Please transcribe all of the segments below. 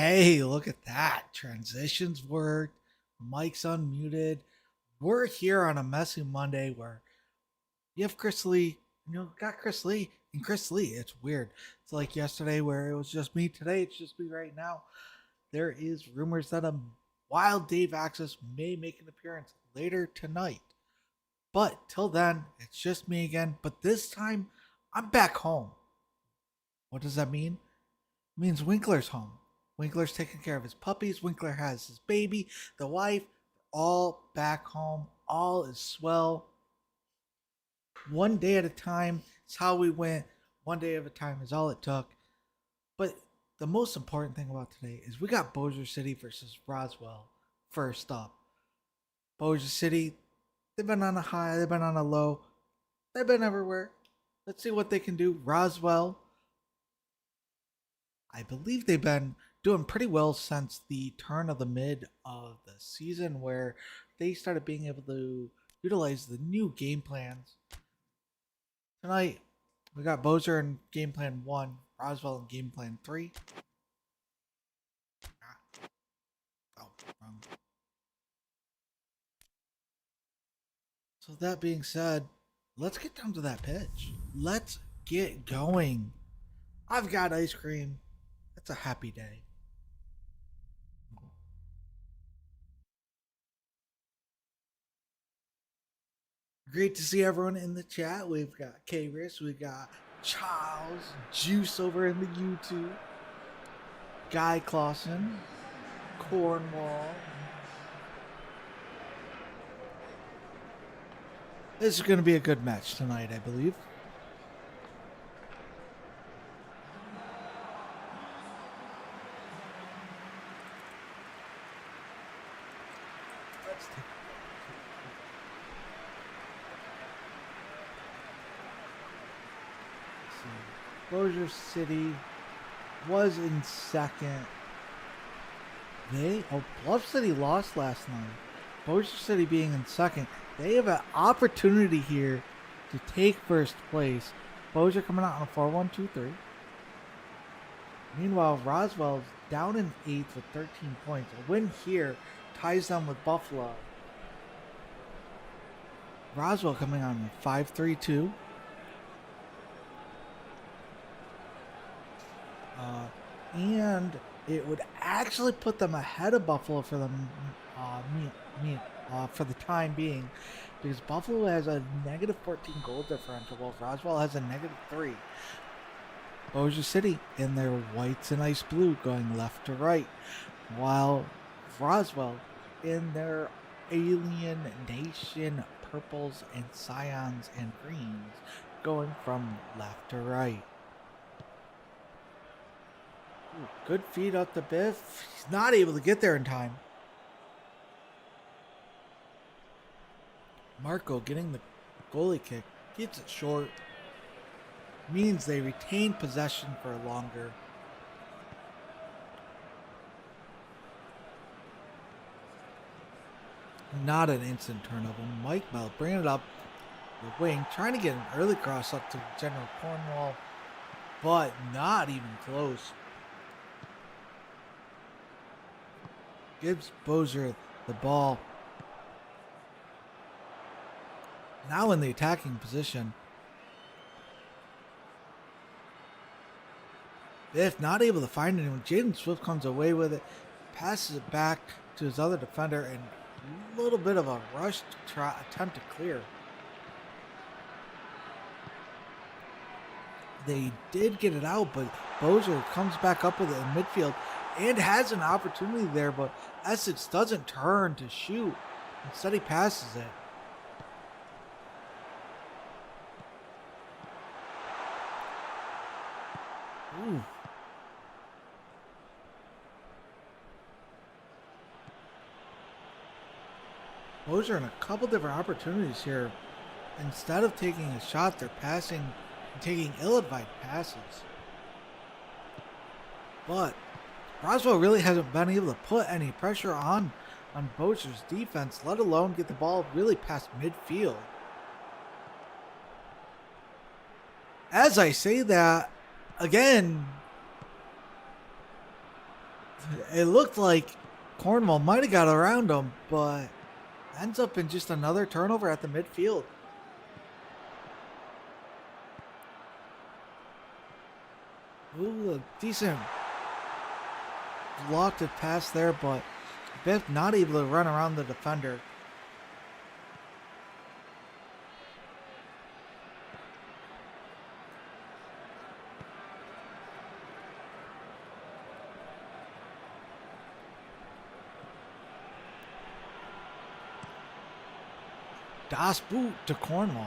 Hey, look at that. Transitions worked. Mike's unmuted. We're here on a messy Monday where you have Chris Lee, got Chris Lee and Chris Lee. It's weird. It's like yesterday where it was just me. Today, it's just me right now. There is rumors that a Wild Dave Axis may make an appearance later tonight. But till then, it's just me again. But this time, I'm back home. What does that mean? It means Winkler's home. Winkler's taking care of his puppies. Winkler has his baby, the wife, all back home. All is swell. One day at a time. It's how we went. One day at a time is all it took. But the most important thing about today is we got Bossier City versus Roswell first up. Bossier City, they've been on a high, they've been on a low, they've been everywhere. Let's see what they can do. Roswell, I believe they've been doing pretty well since the turn of the mid of the season where they started being able to utilize the new game plans. Tonight, we got Bossier in game plan 1, Roswell in game plan 3. Oh, wrong. So that being said, let's get down to that pitch. Let's get going. I've got ice cream. It's a happy day. Great to see everyone in the chat. We've got K-Riss, we've got Charles, Juice over in the YouTube, Guy Clausen, Cornwall. This is going to be a good match tonight, I believe. Let's take Bossier City was in second. Bluff City lost last night. Bossier City being in second. They have an opportunity here to take first place. Bossier coming out on a 4-1-2-3. Meanwhile, Roswell's down in 8th with 13 points. A win here ties them with Buffalo. Roswell coming on a 5-3-2. And it would actually put them ahead of Buffalo for the for the time being, because Buffalo has a negative 14 goal differential, while Roswell has a negative 3. Bossier City in their whites and ice blue going left to right, while Roswell in their alien nation purples and cyans and greens going from left to right. Ooh, good feed up to Biff. He's not able to get there in time. Marco getting the goalie kick. Gets it short. Means they retain possession for longer. Not an instant turnover. Mike Mel bringing it up the wing. Trying to get an early cross up to General Cornwall. But not even close. Gives Bossier the ball. Now in the attacking position. Biff not able to find anyone. Jaden Swift comes away with it. Passes it back to his other defender. And a little bit of a rushed attempt to clear. They did get it out, but Bossier comes back up with it in midfield. And has an opportunity there, but Essex doesn't turn to shoot. Instead, he passes it. Ooh. Bossier in a couple different opportunities here. Instead of taking a shot, they're passing and taking ill-advised passes. But Roswell really hasn't been able to put any pressure on Bossier's defense, let alone get the ball really past midfield. As I say that, again, It looked like Cornwall might have got around him, but ends up in just another turnover at the midfield. Ooh, a decent blocked it pass there, but Biff not able to run around the defender. Das Boot to Cornwall.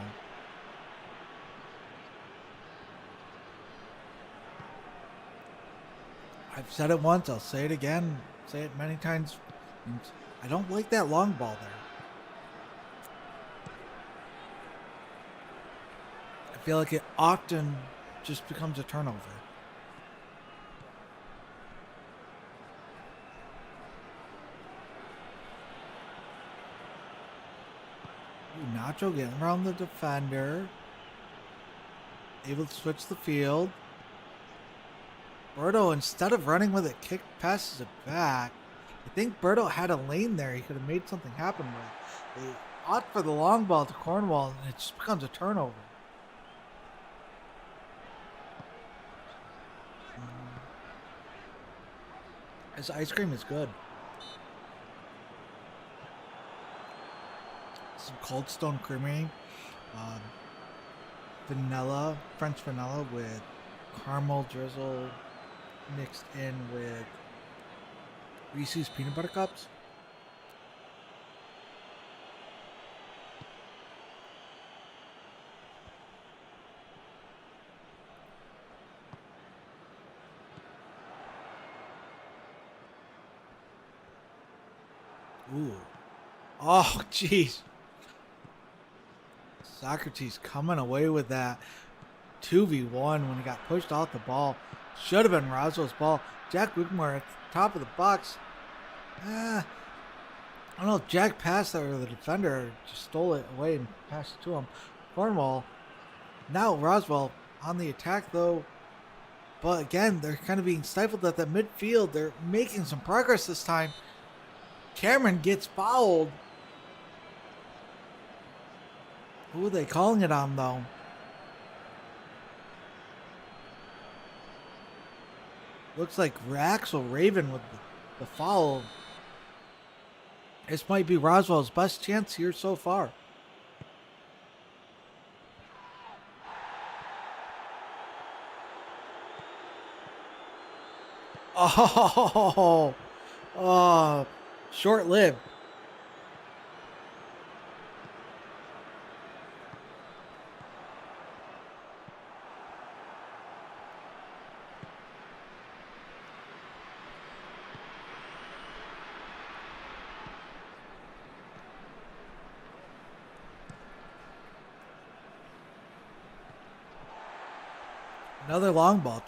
I've said it once, I'll say it again, say it many times. I don't like that long ball there. I feel like it often just becomes a turnover. Nacho getting around the defender. Able to switch the field. Berto, instead of running with it, passes it back. I think Berto had a lane there he could have made something happen with. They opt for the long ball to Cornwall, and it just becomes a turnover. This ice cream is good. Some Cold Stone Creamery. Vanilla, French vanilla with caramel drizzle mixed in with Reese's peanut butter cups. Ooh. Oh, jeez. Socrates coming away with that 2v1 when he got pushed off the ball. Should have been Roswell's ball. Jack Wigmore at the top of the box. I don't know if Jack passed that or the defender just stole it away and passed it to him. Cornwall. Now Roswell on the attack though. But again, they're kind of being stifled at the midfield. They're making some progress this time. Cameron gets fouled. Who are they calling it on though? Looks like Axel Raven with the foul. This might be Roswell's best chance here so far. Oh, short-lived. Another long ball,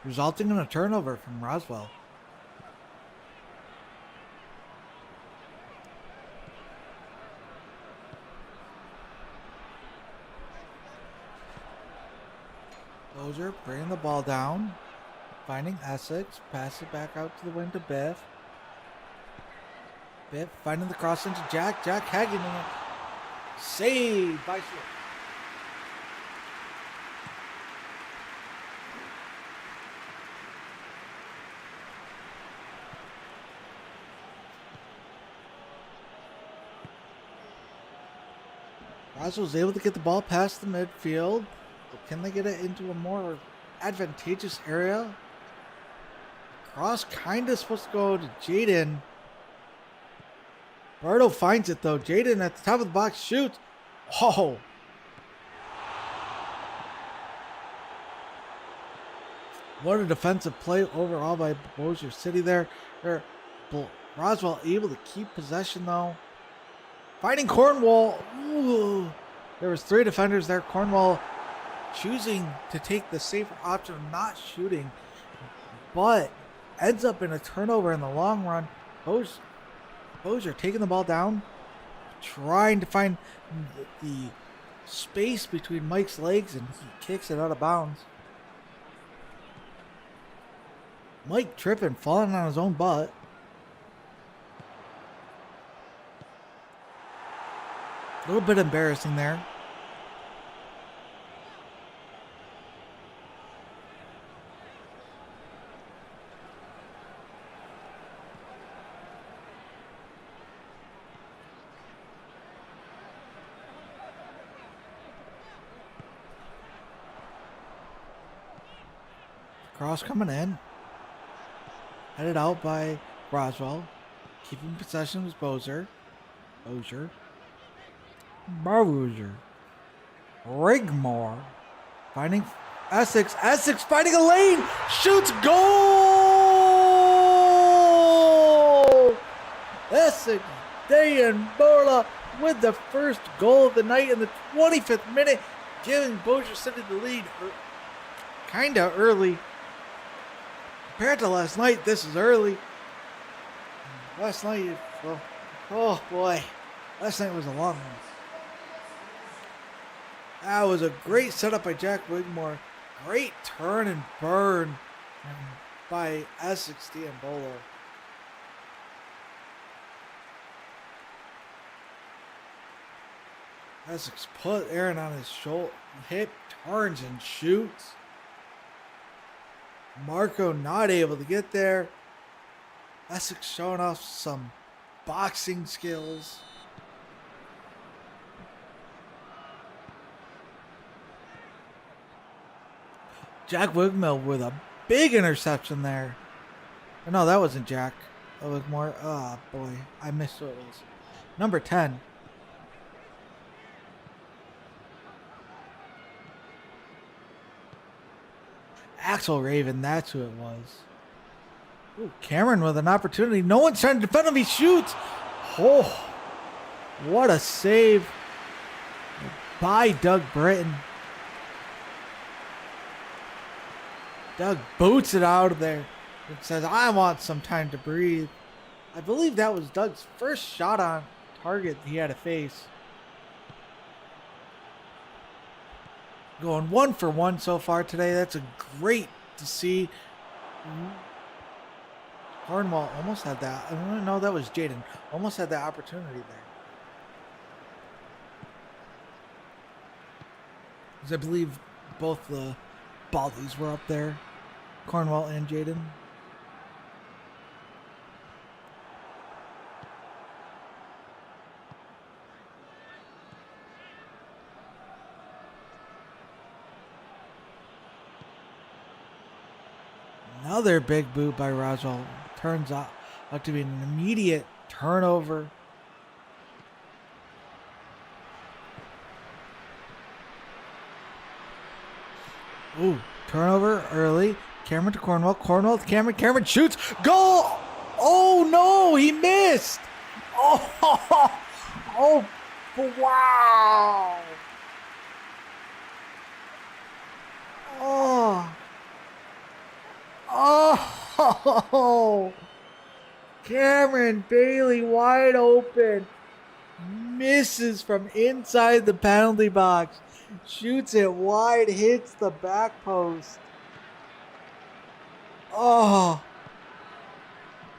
resulting in a turnover from Roswell. Bossier bringing the ball down, finding Essex, pass it back out to the wing to Biff. Biff finding the cross into Jack. Jack hanging it. Saved by Swift. Roswell was able to get the ball past the midfield. But can they get it into a more advantageous area? Cross kind of supposed to go to Jaden. Myrtle finds it though. Jaden at the top of the box shoots. Oh. What a defensive play overall by Bossier City there. Roswell able to keep possession though. Fighting Cornwall. Ooh. There was 3 defenders there. Cornwall choosing to take the safer option of not shooting, but ends up in a turnover in the long run. Bossier taking the ball down, trying to find the space between Mike's legs, and he kicks it out of bounds. Mike tripping, falling on his own butt. A little bit embarrassing there. Cross coming in. Headed out by Roswell. Keeping possession was Bossier. Rigmore. Finding Essex. Essex finding a lane. Shoots. Goal! Essex Myrtle with the first goal of the night in the 25th minute. Giving Bossier City the lead. Kinda early. Compared to last night, this is early. Last night, well, oh boy. Last night was a long one. That was a great setup by Jack Wigmore. Great turn and burn by Essex Diambolo. Essex put Aaron on his shoulder, hip, turns and shoots. Marco not able to get there. Essex showing off some boxing skills. Jack Wigmore with a big interception there. No, that wasn't Jack. That was more. Oh boy, I missed what it was. Number 10. Axel Raven, that's who it was. Ooh, Cameron with an opportunity. No one's trying to defend him. He shoots. Oh, what a save by Doug Britton. Doug boots it out of there and says, I want some time to breathe. I believe that was Doug's first shot on target he had to face. Going 1 for 1 so far today. That's a great to see. Cornwall almost had that. No, that was Jaden. Almost had that opportunity there. Because I believe both the Baldies were up there. Cornwall and Jaden. Another big boot by Roswell. Turns out to be an immediate turnover. Ooh, turnover early. Cameron to Cornwall. Cornwall to Cameron. Cameron shoots. Goal! Oh no, he missed. Oh, oh, wow. Oh. Oh, Cameron Bailey wide open. Misses from inside the penalty box. Shoots it wide, hits the back post. Oh,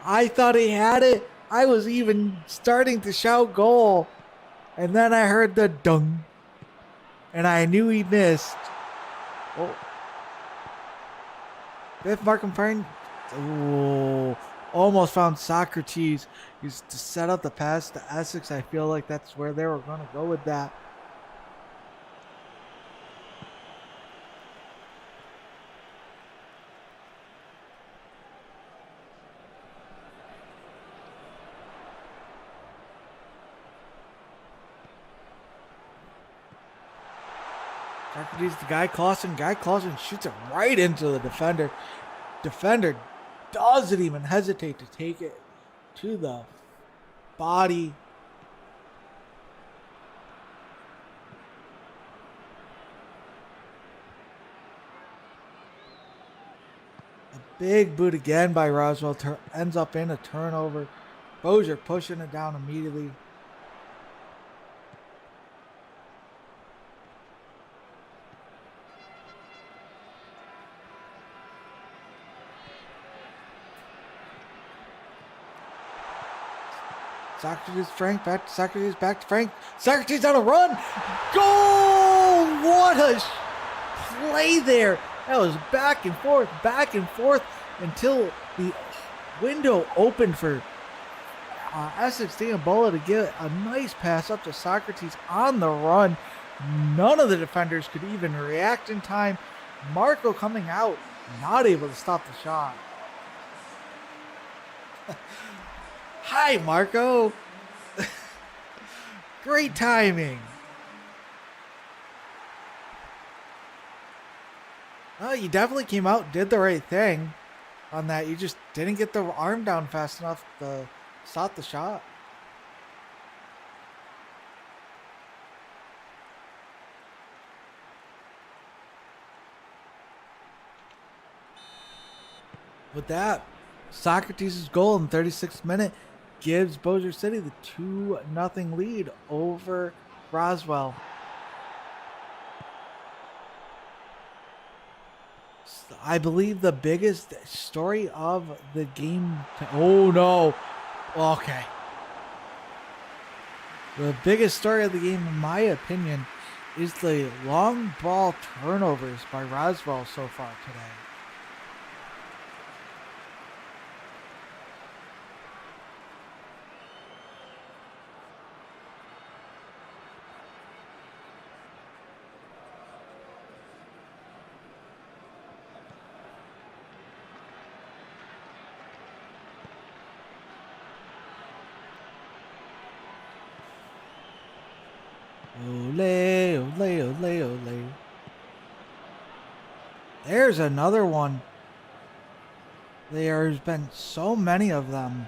I thought he had it. I was even starting to shout goal. And then I heard the dung. And I knew he missed. Oh. Biff Markham firing. Oh, almost found Socrates. Used to set up the pass to Essex. I feel like that's where they were going to go with that. Socrates, the Guy Clausen shoots it right into the defender. Defender doesn't even hesitate to take it to the body. A big boot again by Roswell. Ends up in a turnover. Bossier pushing it down immediately. Socrates, Frank, back to Socrates, back to Frank. Socrates on a run. Goal! What a play there. That was back and forth until the window opened for Essex Diambola to get a nice pass up to Socrates on the run. None of the defenders could even react in time. Marco coming out, not able to stop the shot. Hi, Marco. Great timing. Oh, you definitely came out and did the right thing on that. You just didn't get the arm down fast enough to stop the shot. With that, Socrates' goal in the 36th minute gives Bossier City the 2-0 lead over Roswell. I believe the biggest story of the game. Oh no. Okay. The biggest story of the game, in my opinion, is the long ball turnovers by Roswell so far today. Ole, ole, ole, ole. There's another one. There's been so many of them.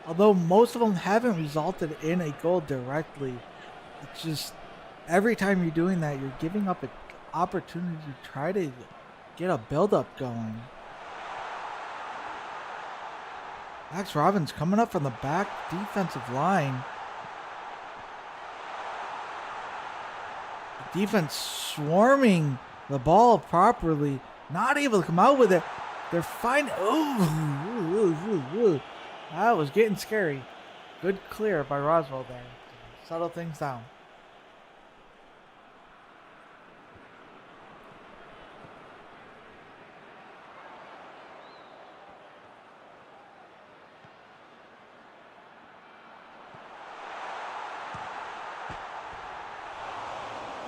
Although most of them haven't resulted in a goal directly. It's just every time you're doing that, you're giving up an opportunity to try to get a build-up going. Max Robbins coming up from the back defensive line. Defense swarming the ball properly, not able to come out with it. They're fine. Oh, that was getting scary. Good clear by Roswell there. Settle things down.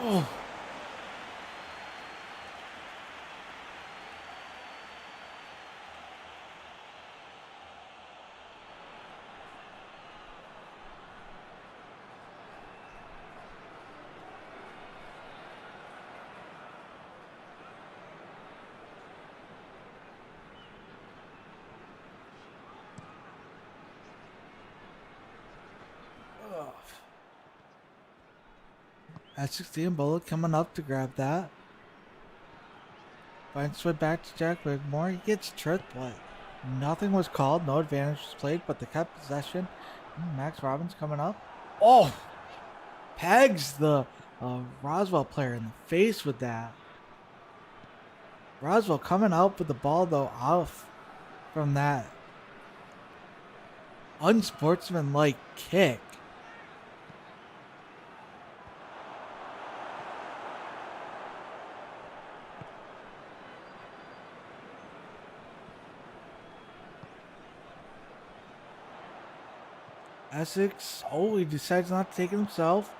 Oh. S16 Bullet coming up to grab that. Finds way back to Jack Wigmore. He gets tripped, but nothing was called. No advantage was played, but they kept possession. Max Robbins coming up. Oh! Pegs the Roswell player in the face with that. Roswell coming out with the ball, though, off from that unsportsmanlike kick. Essex, he decides not to take it himself.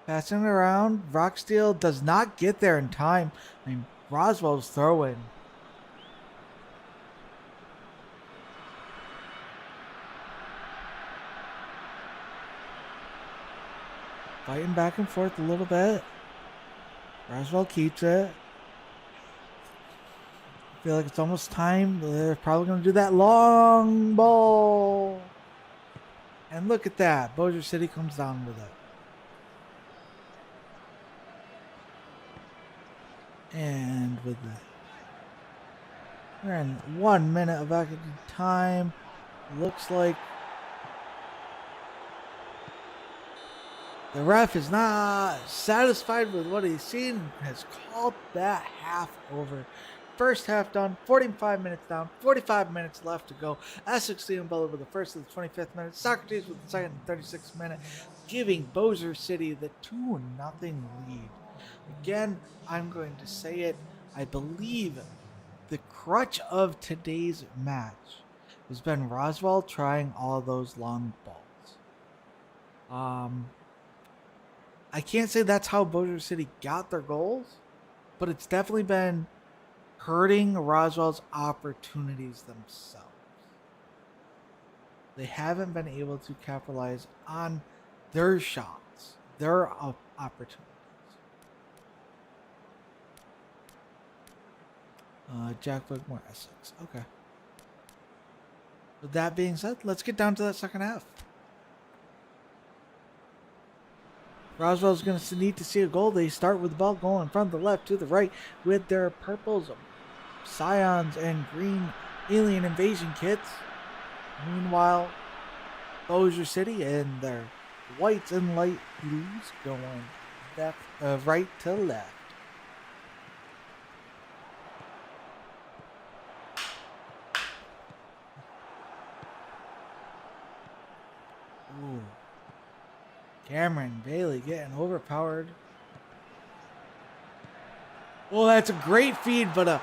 Passing it around. Rocksteel does not get there in time. I mean, Roswell's throwing. Fighting back and forth a little bit. Roswell keeps it. I feel like it's almost time. They're probably going to do that long ball. And look at that. Bossier City comes down with it. And with we're in 1 minute of active time. Looks like the ref is not satisfied with what he's seen and has called that half over. first half done, 45 minutes down, 45 minutes left to go. Essex Steamboat with the first of the 25th minute. Socrates with the second and 36th minute, giving Bossier City the 2-0 lead. Again, I'm going to say it. I believe the crutch of today's match has been Roswell trying all those long balls. I can't say that's how Bossier City got their goals, but it's definitely been hurting Roswell's opportunities themselves. They haven't been able to capitalize on their shots, their opportunities. Jack Wigmore, Essex. Okay. With that being said, let's get down to that second half. Roswell's going to need to see a goal. They start with the ball going from the left to the right with their purples, scions, and green alien invasion kits. Meanwhile, Bossier City and their whites and light blues going right to left. Ooh. Cameron Bailey getting overpowered. Well, that's a great feed, but a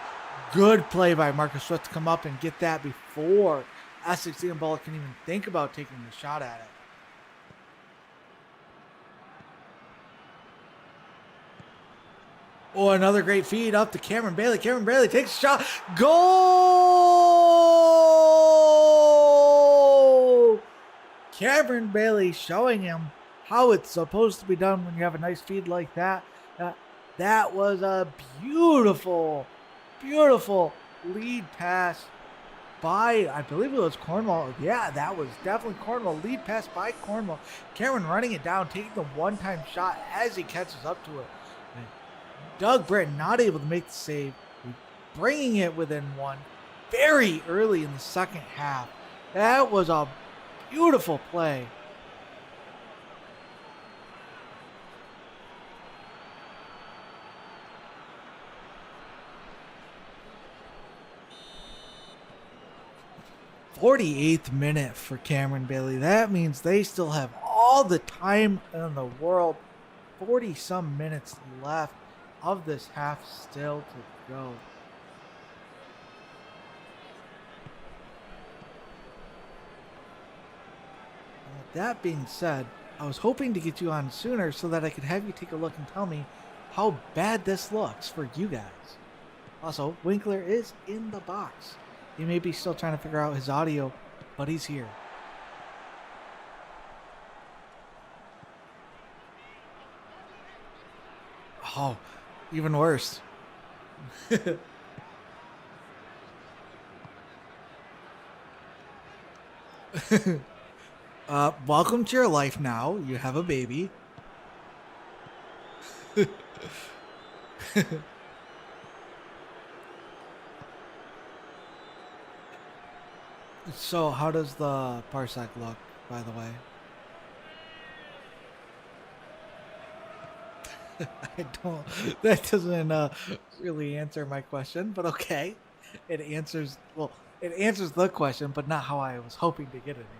good play by Marcus Swift to come up and get that before Essex Steamboat can even think about taking the shot at it. Oh, another great feed up to Cameron Bailey. Cameron Bailey takes a shot. Goal! Cameron Bailey showing him how it's supposed to be done when you have a nice feed like that. That was a beautiful, beautiful lead pass by, I believe it was Cornwall. Yeah, that was definitely Cornwall. Lead pass by Cornwall. Cameron running it down, taking the one-time shot as he catches up to it. Doug Britton not able to make the save, bringing it within one very early in the second half. That was a beautiful play. '48th minute for Cameron Bailey. That means they still have all the time in the world. 40-some minutes left of this half still to go. And with that being said, I was hoping to get you on sooner so that I could have you take a look and tell me how bad this looks for you guys. Also, Winkler is in the box. He may be still trying to figure out his audio, but he's here. Oh, even worse. Welcome to your life now. You have a baby. So, how does the parsec look, by the way? That doesn't really answer my question, but okay. It answers the question, but not how I was hoping to get an answer.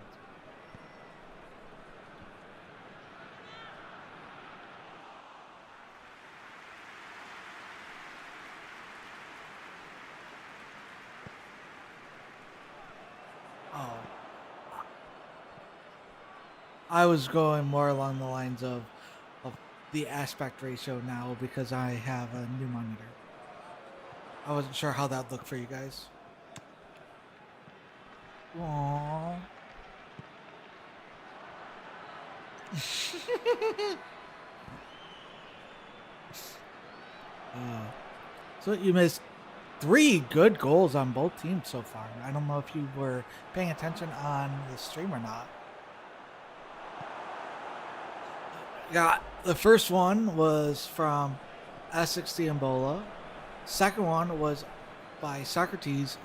Oh. I was going more along the lines of the aspect ratio now because I have a new monitor. I wasn't sure how that looked for you guys. Aww. So you missed 3 good goals on both teams so far. I don't know if you were paying attention on the stream or not. Yeah, the first one was from Essex Steamboat. Second one was by Socrates,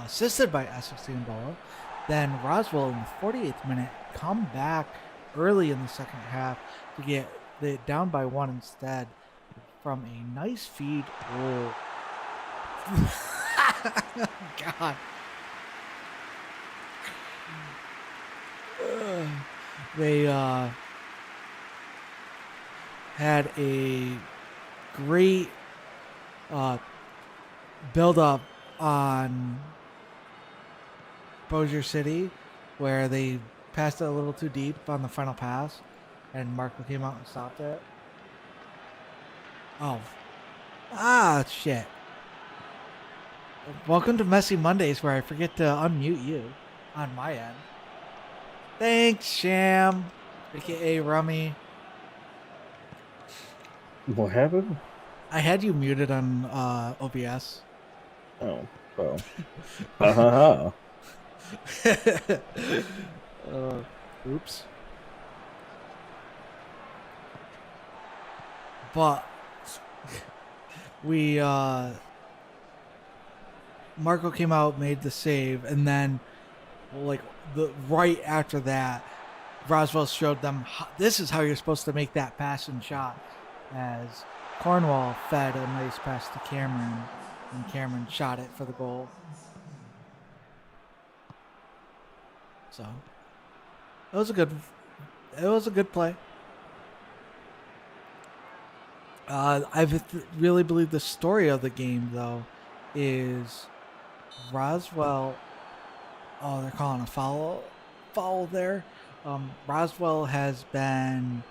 assisted by Essex Steamboat. Then Roswell in the 48th minute come back early in the second half to get it down by 1 instead from a nice feed goal. God. They had a great build up on Bossier City, where they passed it a little too deep on the final pass, and Marco came out and stopped it. Oh, shit! Welcome to Messy Mondays, where I forget to unmute you on my end. Thanks, Sham, aka Rummy. What happened? I had you muted on OBS. Oh, well. Ha ha ha. Oops. But we Marco came out, made the save, and then like right after that, Roswell showed them this is how you're supposed to make that pass and shot, as Cornwall fed a nice pass to Cameron, and Cameron shot it for the goal. So it was a good play. I really believe the story of the game, though, is Roswell. Oh, they're calling a foul there. Roswell has been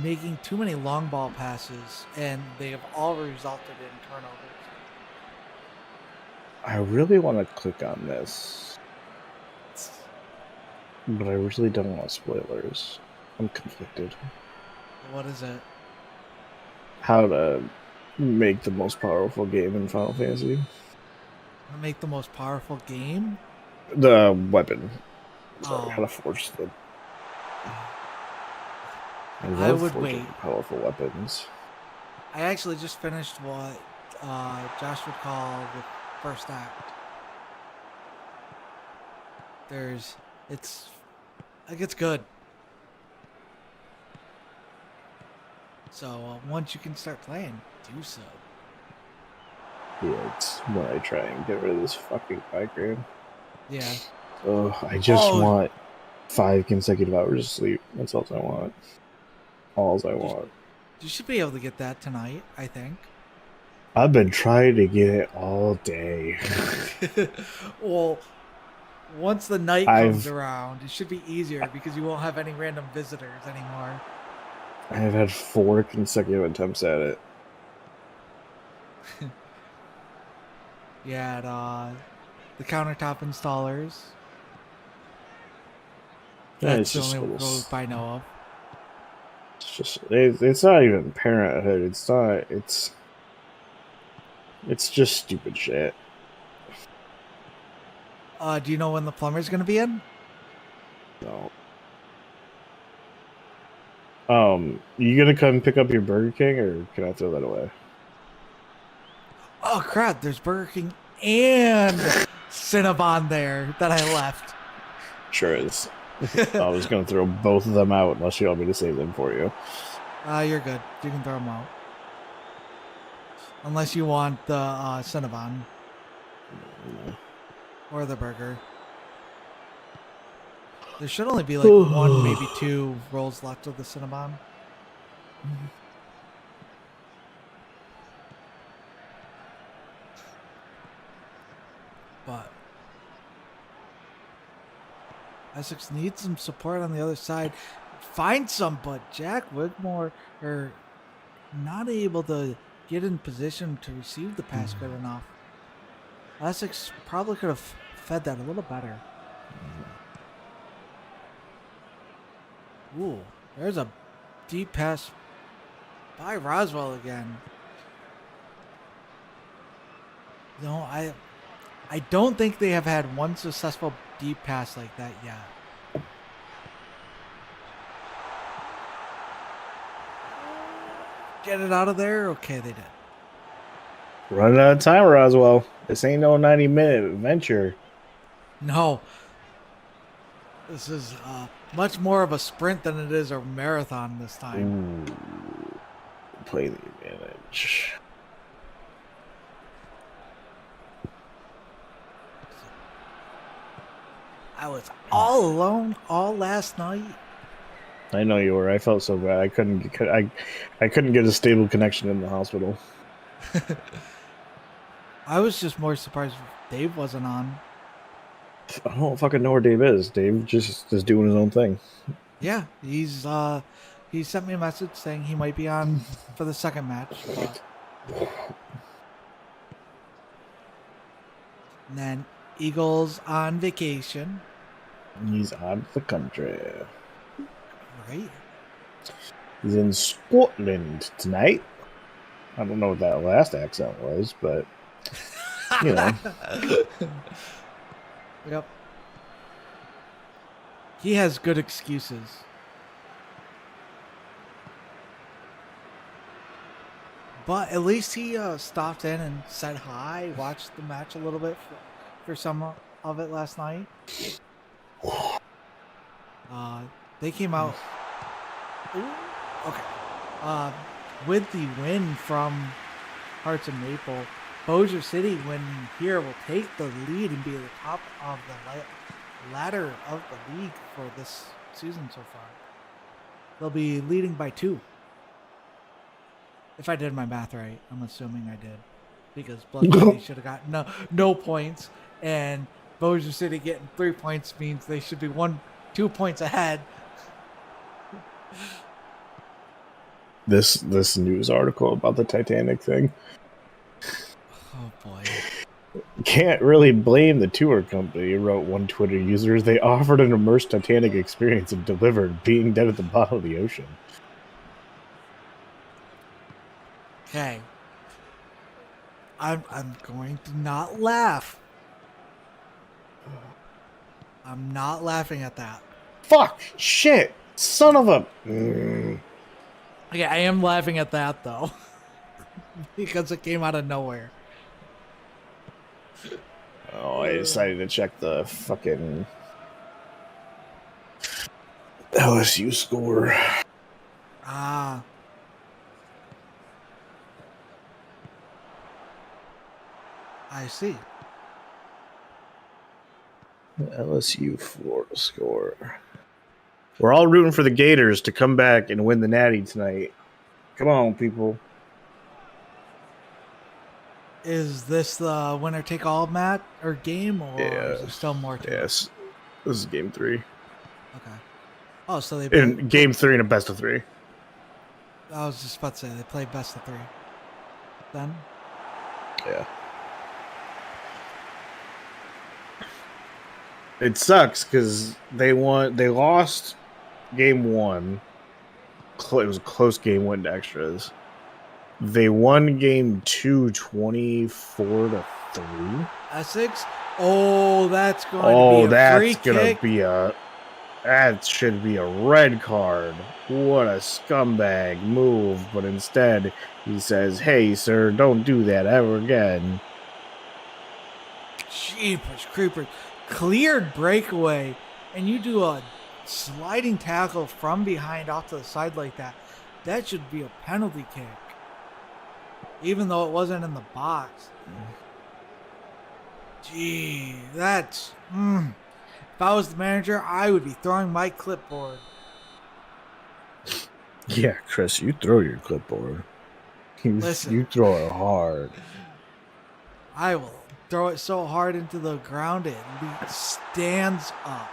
making too many long ball passes, and they have all resulted in turnovers. I really want to click on this, but I really don't want spoilers. I'm conflicted. What is it? How to make the most powerful game in Final Fantasy. Make the most powerful game? The weapon. Sorry, how to forge the... I would wait. Powerful weapons. I actually just finished what Josh would call the first act. It's good. So once you can start playing, do so. Yeah, it's when I try and get rid of this fucking migraine. Yeah. Oh, I just want 5 consecutive hours of sleep. That's all I want. All I want. You should be able to get that tonight, I think. I've been trying to get it all day. Well, once the night comes around, it should be easier because you won't have any random visitors anymore. I have had 4 consecutive attempts at it. Yeah, the countertop installers. That's the only road I know of. It's not even parenthood. It's just stupid shit. Do you know when the plumber's gonna be in? No. You gonna come pick up your Burger King, or can I throw that away? Oh crap! There's Burger King and Cinnabon there that I left. Sure is. I was gonna throw both of them out unless you want me to save them for you. You're good. You can throw them out. Unless you want the Cinnabon. Or the burger. There should only be like 1, maybe 2 rolls left of the Cinnabon. But Essex needs some support on the other side. Find some, but Jack Wigmore are not able to get in position to receive the pass good enough. Essex probably could have fed that a little better. Ooh, there's a deep pass by Roswell again. No, I don't think they have had one successful deep pass like that yet. Get it out of there? Okay, they did. Running out of time, Roswell. This ain't no 90-minute adventure. No. This is much more of a sprint than it is a marathon this time. Ooh. Play the advantage. I was all alone all last night. I know you were. I felt so bad. I couldn't get a stable connection in the hospital. I was just more surprised Dave wasn't on. I don't fucking know where Dave is. Dave just is doing his own thing. Yeah, he sent me a message saying he might be on for the second match. But... And then Eagles on vacation. He's out of the country. Right. He's in Scotland tonight. I don't know what that last accent was, but you know. Yep. He has good excuses. But at least he stopped in and said hi, watched the match a little bit for some of it last night. They came out... Ooh, okay. With the win from Hearts and Maple, Bossier City winning here will take the lead and be at the top of the ladder of the league for this season so far. They'll be leading by 2. If I did my math right, I'm assuming I did. Because Blood City should have got no points, and Bossier City getting 3 points means they should be 2 points ahead. This news article about the Titanic thing. Oh boy. Can't really blame the tour company, wrote one Twitter user. They offered an immersed Titanic experience and delivered, being dead at the bottom of the ocean. Okay. I'm going to not laugh. I'm not laughing at that. Fuck! Shit! Son of a... Okay, I am laughing at that though. Because it came out of nowhere. Oh, I decided to check the fucking LSU score. Ah. I see. LSU Florida score. We're all rooting for the Gators to come back and win the Natty tonight. Come on, people. Is this the winner take all match or game, or is there still more to it? Yes. This is game 3. Okay. Oh, so they In game 3 and a best of 3. I was just about to say they play best of 3. Then? Yeah. It sucks because they lost game 1. It was a close game, went to extras. They won game 2 24-3. Essex? Oh, that's going to be a free kick. That should be a red card. What a scumbag move. But instead, he says, hey, sir, don't do that ever again. Jeepers creepers. Cleared breakaway, and you do a sliding tackle from behind off to the side like that. That should be a penalty kick. Even though it wasn't in the box. Gee, that's... If I was the manager, I would be throwing my clipboard. Yeah, Chris, you throw your clipboard. Listen. You throw it hard. I will throw it so hard into the ground it stands up.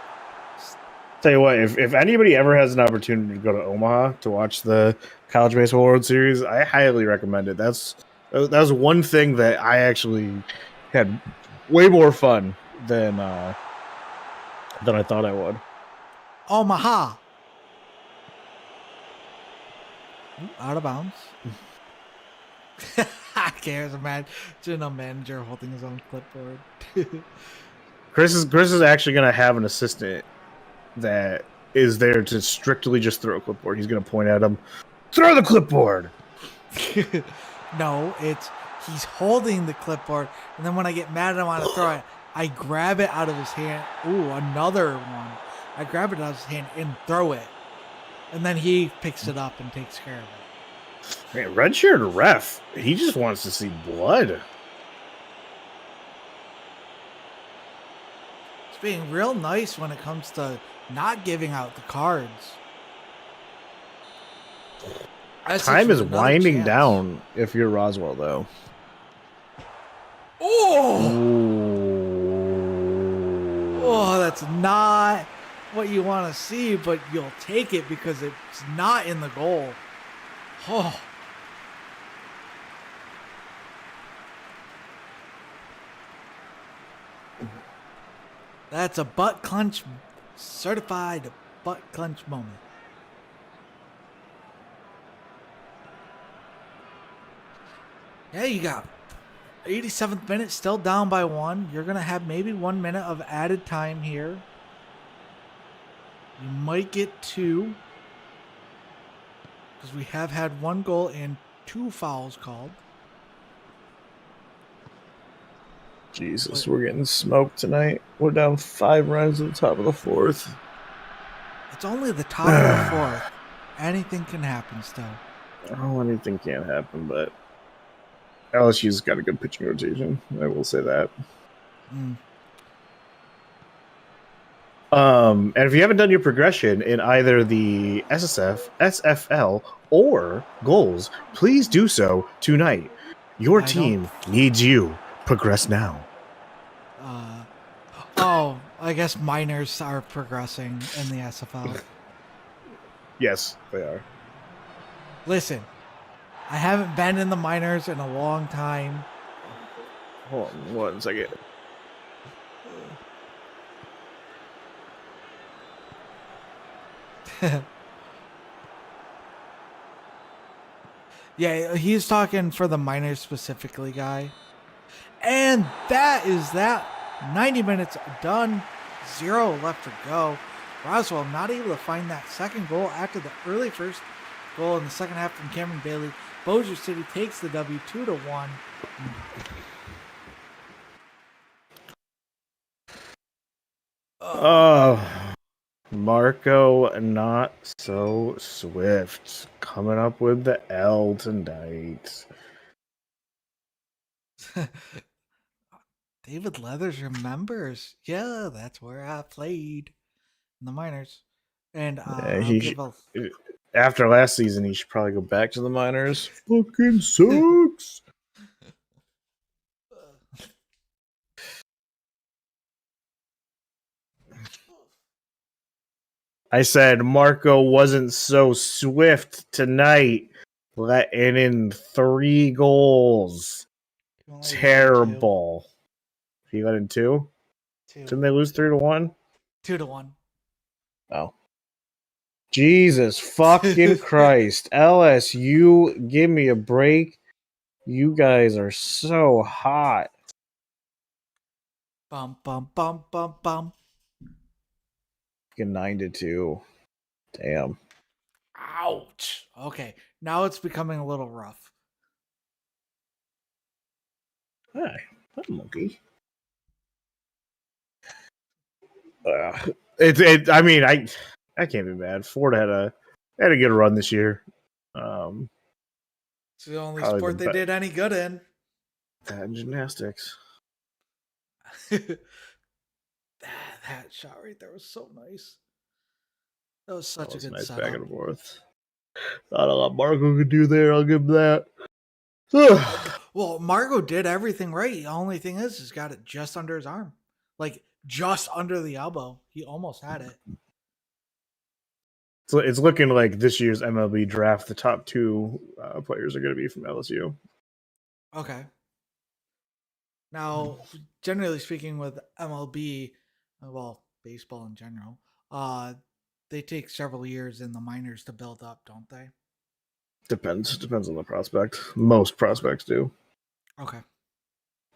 Tell you what, if anybody ever has an opportunity to go to Omaha to watch the College Baseball World Series, I highly recommend it. That was one thing that I actually had way more fun than I thought I would. Omaha. Out of bounds. I can't imagine a manager holding his own clipboard. Chris is actually going to have an assistant that is there to strictly just throw a clipboard. He's going to point at him, throw the clipboard. No, he's holding the clipboard, and then when I get mad and I want to throw it, I grab it out of his hand. Ooh, another one. I grab it out of his hand and throw it. And then he picks it up and takes care of it. Man, redshirt ref, he just wants to see blood. being real nice when it comes to not giving out the cards. Time is another winding chance. down if you're Roswell, though. Oh! Ooh. Oh, that's not what you want to see, but you'll take it because it's not in the goal. Oh. That's a butt clench, certified butt clench moment. Yeah, you got 87th minute, still down by 1. You're going to have maybe 1 minute of added time here. You might get 2. Because we have had 1 goal and 2 fouls called. Jesus, we're getting smoked tonight. We're down 5 runs at the top of the 4th. It's only the top of the 4th. Anything can happen still. Oh, anything can happen, but LSU's got a good pitching rotation. I will say that. And if you haven't done your progression in either the SSF, SFL, or goals, please do so tonight. Your team needs you. Progress now. Oh, I guess minors are progressing in the SFL. Yes, they are. Listen, I haven't been in the minors in a long time. Hold on 1 second. Yeah, he's talking for the minors specifically, guy. And that is that. 90 minutes done. 0 left to go. Roswell not able to find that second goal after the early first goal in the second half from Cameron Bailey. Bossier City takes the W 2-1. Marco not so swift coming up with the L tonight. David Leathers remembers. Yeah, that's where I played in the minors. And after last season, he should probably go back to the minors. Fucking sucks. I said Marco wasn't so swift tonight, letting in 3 goals. Terrible. He let in 2? 2. Didn't they lose 3-1? 2-1. Oh. Jesus fucking Christ. LSU, give me a break. You guys are so hot. Bum, bum, bum, bum, bum. 9-2. Damn. Ouch. Okay, now it's becoming a little rough. Hi, I'm monkey. I mean, I can't be mad. Ford had a good run this year. It's the only sport they did any good in. That and gymnastics. that shot right there was so nice. That was such a good nice setup. Back and forth. Not a lot Marco could do there. I'll give him that. Well, Marco did everything right. The only thing is, he's got it just under his arm, like just under the elbow. He almost had it. So it's looking like this year's MLB draft, the top 2 players are going to be from LSU. Okay. Now, generally speaking, with MLB, well, baseball in general, they take several years in the minors to build up, don't they? Depends on the prospect. Most prospects do. Okay.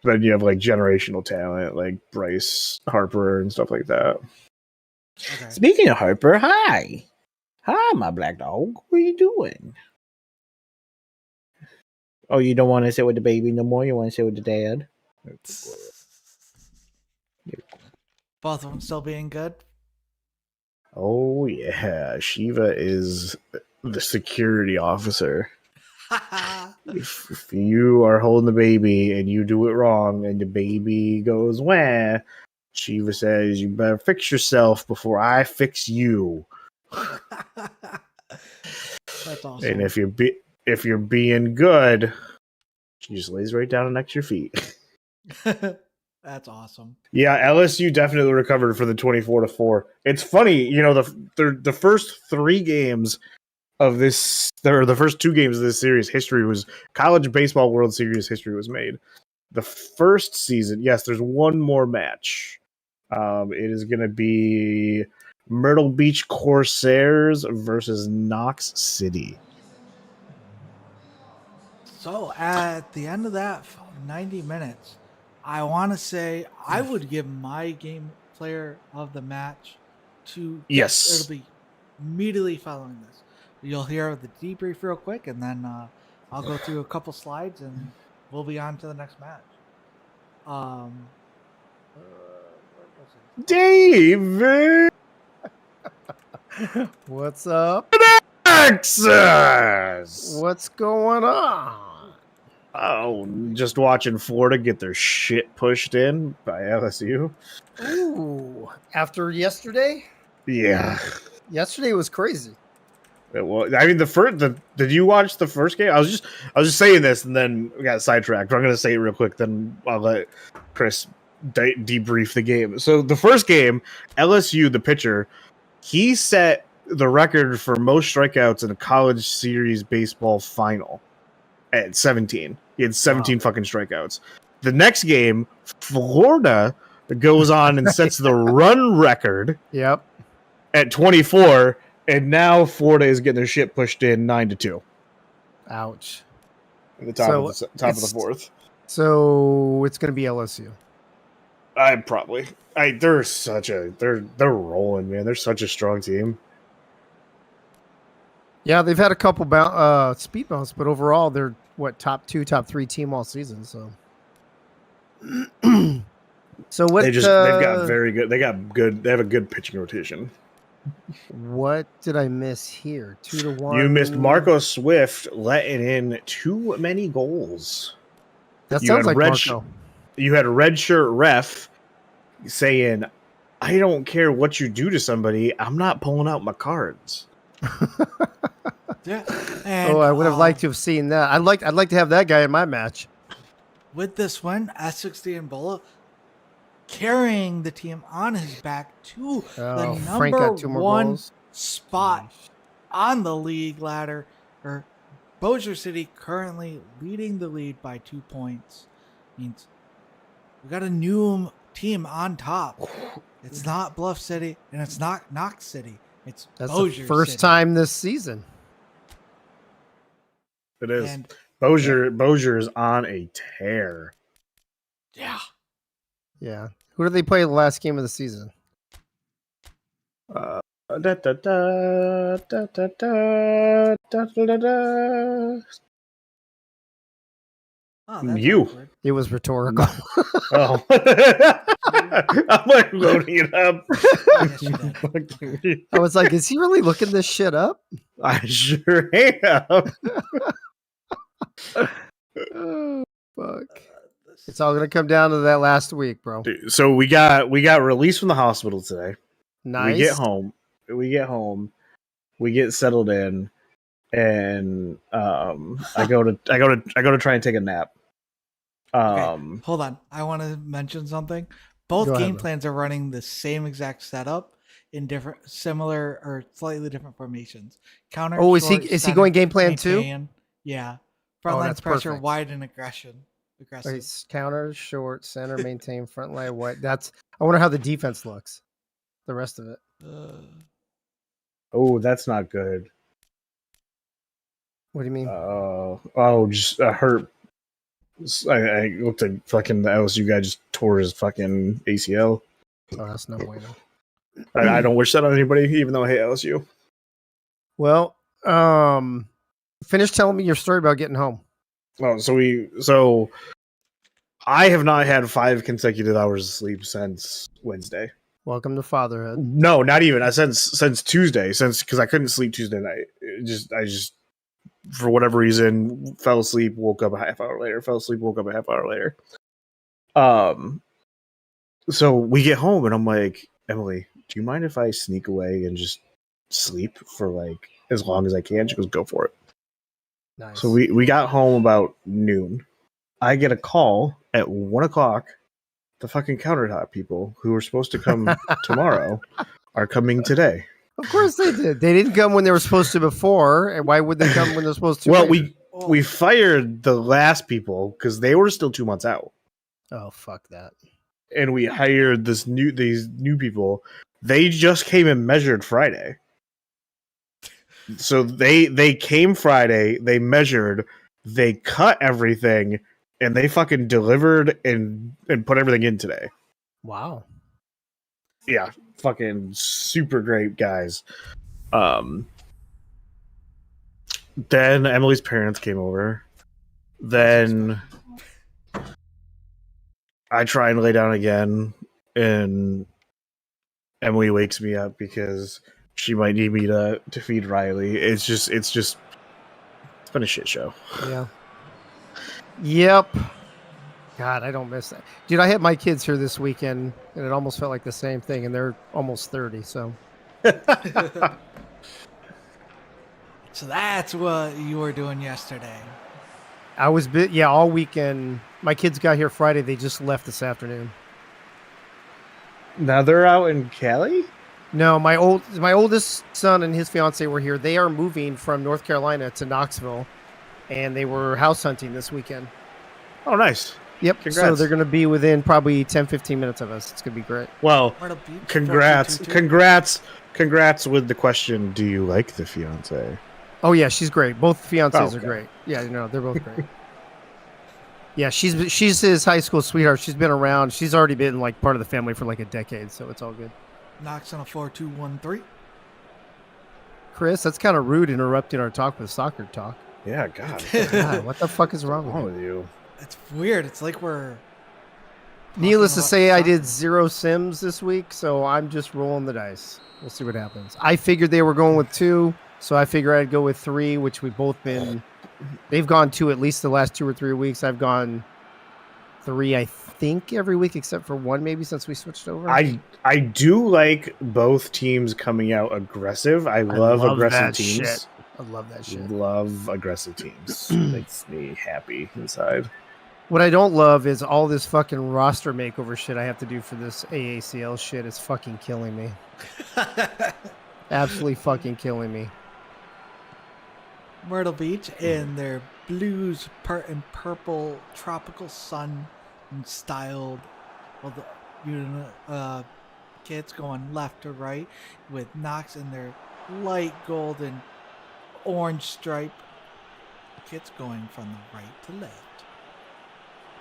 Then you have like generational talent, like Bryce Harper and stuff like that. Okay. Speaking of Harper, hi, my black dog. What are you doing? Oh, you don't want to sit with the baby no more? You want to sit with the dad? Both of them still being good? Oh, yeah. Shiva is the security officer. if you are holding the baby and you do it wrong and the baby goes, wah, Shiva says, "You better fix yourself before I fix you." That's awesome. And if you're being good, she just lays right down next to your feet. That's awesome. Yeah, LSU definitely recovered for the 24-4. It's funny, the first 3 games of this, or the first 2 games of this series, history was college baseball World Series history was made. The first season, yes, there's one more match. It is going to be Myrtle Beach Corsairs versus Knox City. So at the end of that 90 minutes, I want to say I would give my game player of the match to Yes. It'll be immediately following this. You'll hear the debrief real quick, and then I'll go through a couple slides, and we'll be on to the next match. Where was it? David What's up? Texas. What's going on? Oh, just watching Florida get their shit pushed in by LSU. Ooh, after yesterday? Yeah. Yesterday was crazy. Well, I mean, did you watch the first game? I was just saying this, and then we got sidetracked. I'm going to say it real quick, then I'll let Chris debrief the game. So the first game, LSU, the pitcher, he set the record for most strikeouts in a college series baseball final at 17. He had 17 fucking strikeouts. The next game, Florida goes on and sets the run record. Yep. At 24, and now Florida is getting their shit pushed in 9-2. Ouch. At the top of the fourth. So it's going to be LSU. They're rolling, man. They're such a strong team. Yeah, they've had a couple speed bumps, but overall they're top 2, top 3 team all season. So, so what? They've got very good. They have a good pitching rotation. What did I miss here? 2-1. You missed Marco Swift letting in too many goals. That sounds like Marco. You had a red shirt ref saying, "I don't care what you do to somebody. I'm not pulling out my cards." Yeah. And, I would have liked to have seen that. I'd like to have that guy in my match. With this win, Essex Diambola carrying the team on his back to the Frank number got 2 more 1 goals. spot on the league ladder. Bossier City currently leading the lead by 2 points. Means we got a new team on top. It's not Bluff City and it's not Knox City. That's Bossier the first City. time this season. It is. And Bossier is on a tear. yeah. Yeah. Who did they play the last game of the season? Oh, that's You. awkward. It was rhetorical. Oh. I'm like loading it up. Yes, you did. I was like, is he really looking this shit up? I sure am. Oh, fuck. It's all gonna come down to that last week, bro. Dude, so we got released from the hospital today. Nice. We get home. We get settled in, and I go to try and take a nap. Okay, hold on. I want to mention something. Both Go ahead, game bro. plans are running the same exact setup in similar or slightly different formations. Counter. Oh, short, is he center, going game plan maintain. Yeah. Oh, Frontline that's pressure, perfect. wide and aggressive. Okay, counter, short, center, maintain, front line, white. I wonder how the defense looks. The rest of it. Oh, that's not good. What do you mean? Just hurt. I looked at fucking the LSU guy just tore his fucking ACL. Oh, that's no bueno. I don't wish that on anybody, even though I hate LSU. Well, finish telling me your story about getting home. Oh, so I have not had 5 consecutive hours of sleep since Wednesday. Welcome to fatherhood. No, not even. Since Tuesday, because I couldn't sleep Tuesday night. I just for whatever reason fell asleep, woke up a half hour later. Fell asleep, woke up a half hour later. So we get home and I'm like, Emily, do you mind if I sneak away and just sleep for like as long as I can? She goes, go for it. Nice. So we got home about noon. I get a call at 1 o'clock. The fucking countertop people who were supposed to come tomorrow are coming today. Of course they did. They didn't come when they were supposed to before, and why would they come when they're supposed to? Well, later? we fired the last people because they were still 2 months out, Oh, fuck that. and we hired these new people. They just came and measured Friday. So they came Friday, they measured, they cut everything, and they fucking delivered and put everything in today. Wow. Yeah, fucking super great guys. Then Emily's parents came over. Then I try and lay down again, and Emily wakes me up because she might need me to feed Riley. It's been a shit show. Yeah. Yep. God, I don't miss that. Dude, I had my kids here this weekend, and it almost felt like the same thing, and they're almost 30, so. So that's what you were doing yesterday. I was all weekend. My kids got here Friday. They just left this afternoon. Now they're out in Cali? No, my oldest son and his fiance were here. They are moving from North Carolina to Knoxville, and they were house hunting this weekend. Oh, nice. Yep. Congrats. So they're going to be within probably 10, 15 minutes of us. It's going to be great. Well, Myrtle Beach, congrats 4222. congrats with the question, do you like the fiance? Oh, yeah, she's great. Both fiancés Oh, okay. are great. Yeah, they're both great. Yeah, she's his high school sweetheart. She's been around. She's already been like part of the family for like a decade, so it's all good. Knox on a 4213. Chris, that's kind of rude interrupting our talk with soccer talk. Yeah, God. God, what the fuck is wrong What's with wrong you? with you? It's weird. It's like we're. Needless to talking say, about I did soccer. 0 Sims this week, so I'm just rolling the dice. We'll see what happens. I figured they were going with 2, so I figured I'd go with 3, which we've both been. They've gone 2 at least the last 2 or 3 weeks. I've gone 3, I think, every week except for 1, maybe since we switched over. I do like both teams coming out aggressive. I love aggressive that teams. shit. I love that shit. Love aggressive teams. Makes me happy inside. What I don't love is all this fucking roster makeover shit I have to do for this AACL shit. Is fucking killing me. Absolutely fucking killing me. Myrtle Beach in their blues and purple tropical sun styled, well, the kids going left to right with Knox in their light gold and orange stripe. Kids going from the right to left.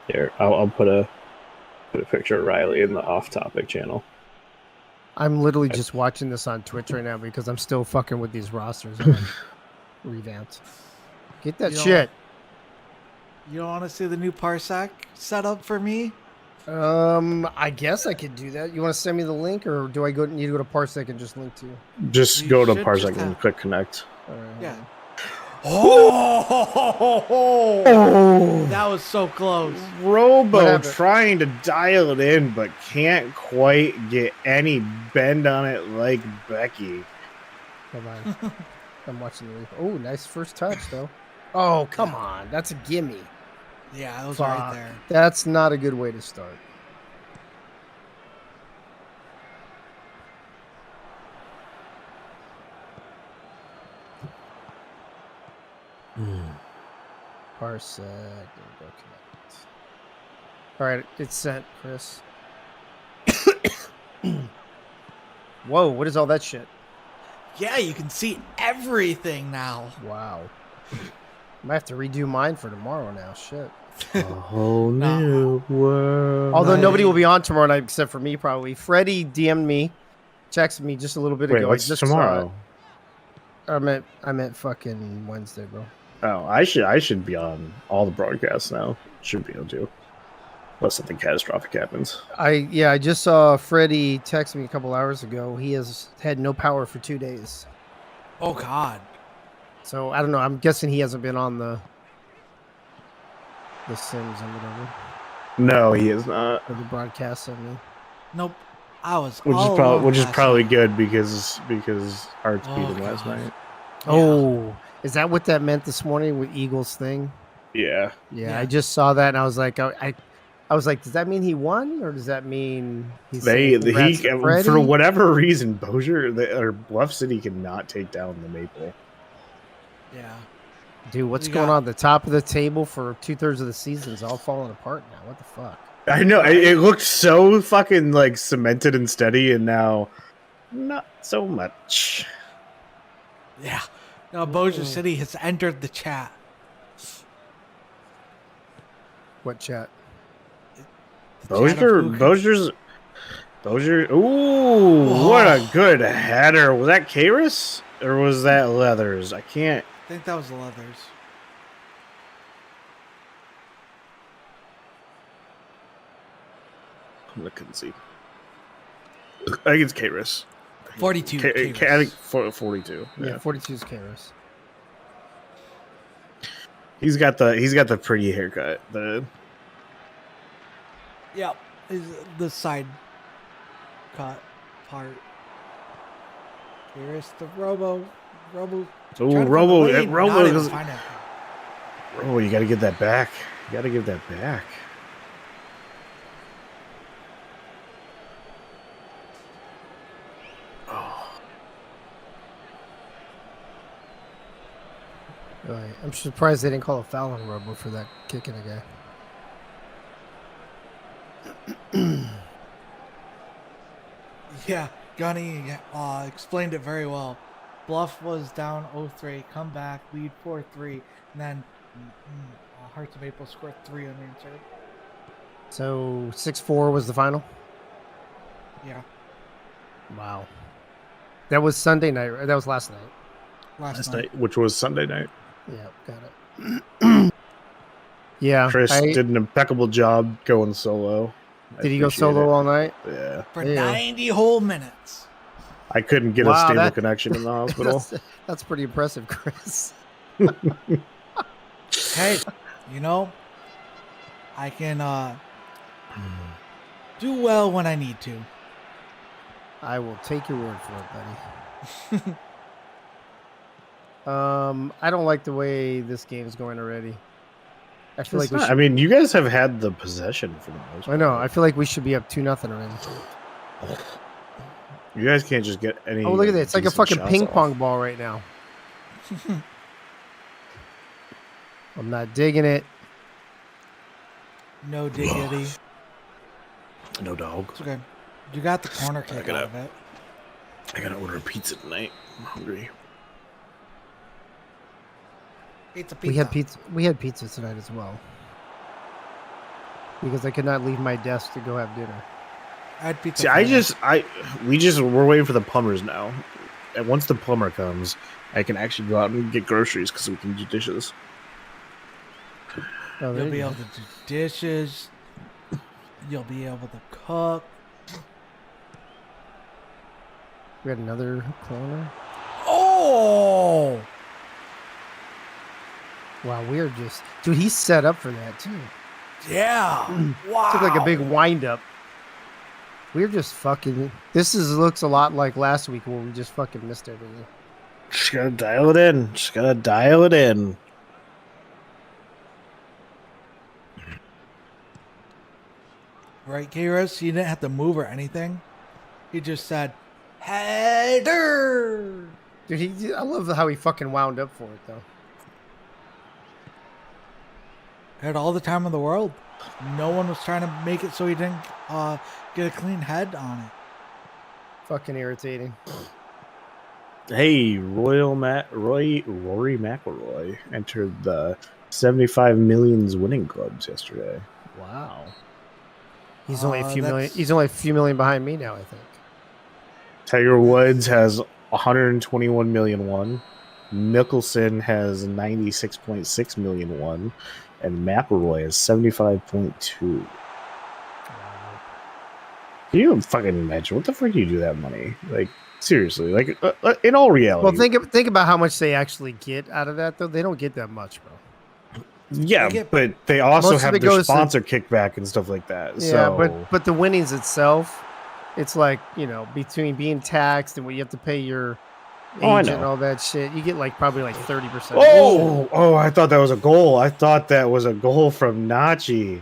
Here, I'll put a picture of Riley in the off-topic channel. I'm literally just watching this on Twitch right now because I'm still fucking with these rosters. I'm revamped. Get that You don't- shit. You don't want to see the new Parsec setup for me? I guess I could do that. You want to send me the link, or do I need to go to Parsec and just link to you? Just You go to should Parsec just and have- click connect. All right, hold Yeah. on. Oh, that was so close. What Robo happened? trying to dial it in, but can't quite get any bend on it like Becky. Hold on. I'm watching the replay. Oh, nice first touch, though. Oh, come on. That's a gimme. Yeah, it was Fuck. right there. That's not a good way to start. Parsec. There we go. Connect. All right, it's sent, Chris. Whoa, what is all that shit? Yeah, you can see everything now. Wow. I might have to redo mine for tomorrow now. Shit. A whole Nah. new world. Although Right. nobody will be on tomorrow night except for me, probably. Freddie DM'd me, texted me just a little bit Wait, ago. I what's just saw tomorrow? it. I meant fucking Wednesday, bro. Oh, I should be on all the broadcasts now. Should be able to. Unless something catastrophic happens. I just saw Freddie text me a couple hours ago. He has had no power for 2 days. Oh God. So I don't know. I'm guessing he hasn't been on the Sims or whatever. No, he is not. Or the broadcast, I mean. Nope. I was which all is probably alone last probably night. good because Hearts beat Oh, him last God. night. Yeah. Oh, is that what that meant this morning with Eagles thing? Yeah. Yeah, Yeah. I just saw that and I was like, I was like, does that mean he won or does that mean he's They saying congrats to for Freddie? whatever reason, or Bluff City cannot take down the Maple. Yeah. Dude, what's We going got- on? The top of the table for 2/3 of the season is all falling apart now. What the fuck? I know Right. it looked so fucking like cemented and steady, and now not so much. Yeah. Now Bossier City has entered the chat. What chat? The chat of who can- Bossier. Ooh, what a good header! Was that Karis or was that Leathers? I can't. I think that was Leathers. I couldn't see. I think it's Karis. 42. I think 42. Yeah, 42 is Karis. He's got the pretty haircut. Yep. Is the side cut part. Here's the Robo. Oh, trying to find the Robo, lead, not Robo, able to find it. you got to get that back. You got to give that back. Right. I'm surprised they didn't call a foul on Robo for that kicking a guy. Yeah, Gunny explained it very well. Bluff was down 0-3, come back, lead 4-3, and then Hearts of Maple scored 3 unanswered. So 6-4 was the final? Yeah, Wow. That was Sunday night. That was last night. last night. Which was Sunday night. Yeah, got it. Yeah. Chris did an impeccable job going solo. Did he go solo all night? Yeah. For Yeah. 90 whole minutes. I couldn't get a Wow, stable that- connection in the hospital. That's pretty impressive, Chris. Hey, you know, I can do well when I need to. I will take your word for it, buddy. I don't like the way this game is going already. I feel like we should. I mean, you guys have had the possession for the most part. I know. I feel like we should be up 2-0 already. You guys can't just get any. Oh, look at that! It's like a decent fucking shots ping off. pong ball right now. I'm not digging it. No diggity. No dog. It's okay. You got the corner kick it out up. of it. I gotta order pizza tonight. I'm hungry. Pizza. We had pizza. We had pizza tonight as well. Because I could not leave my desk to go have dinner. I had pizza. See, we're waiting for the plumbers now. And once the plumber comes, I can actually go out and get groceries because we can do dishes. Oh, there You'll be you able go. to do dishes. You'll be able to cook. We had another corner. Oh! Wow, we're just dude. He's set up for that too. Yeah. Wow. Took like a big wind up. We're just fucking. Looks a lot like last week where we just fucking missed everything. Just gotta dial it in. Just gotta dial it in. Right, Kairos? He didn't have to move or anything. He just said, header! Dude, I love how he fucking wound up for it though. Had all the time in the world. No one was trying to make it so he didn't get a clean head on it. Fucking irritating. Hey, Rory McIlroy entered the 75 Millions winning clubs yesterday. Wow. He's only a few that's- million. He's only a few million behind me now, I think. Tiger Woods has 121 million won. Mickelson has 96.6 million won. And McIlroy is 75.2. Can you fucking imagine what the fuck do you do that money? Like seriously, like in all reality. Well, think about how much they actually get out of that, though. They don't get that much, bro. yeah, They get- but they also Most of have it their goes to- sponsor kickback and stuff like that. Yeah, so but the winnings itself, It's like, between being taxed and what you have to pay your Oh, I agent and know. all that shit, you get like probably like 30%. Oh, I thought that was a goal. I thought that was a goal from Nachi.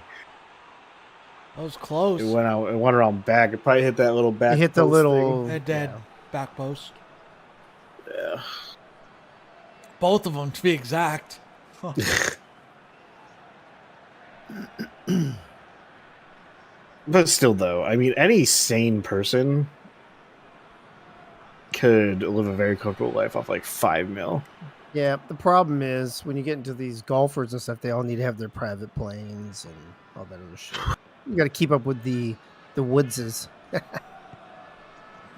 That was close. It went out. It went around back. It probably hit that little back. You hit the post little. It did. yeah. Back post. thing. Yeah. Both of them, to be exact. But still, though, I mean, any sane person could live a very comfortable life off like $5 million. Yeah, the problem is when you get into these golfers and stuff, they all need to have their private planes and all that other shit. You got to keep up with the Woodses.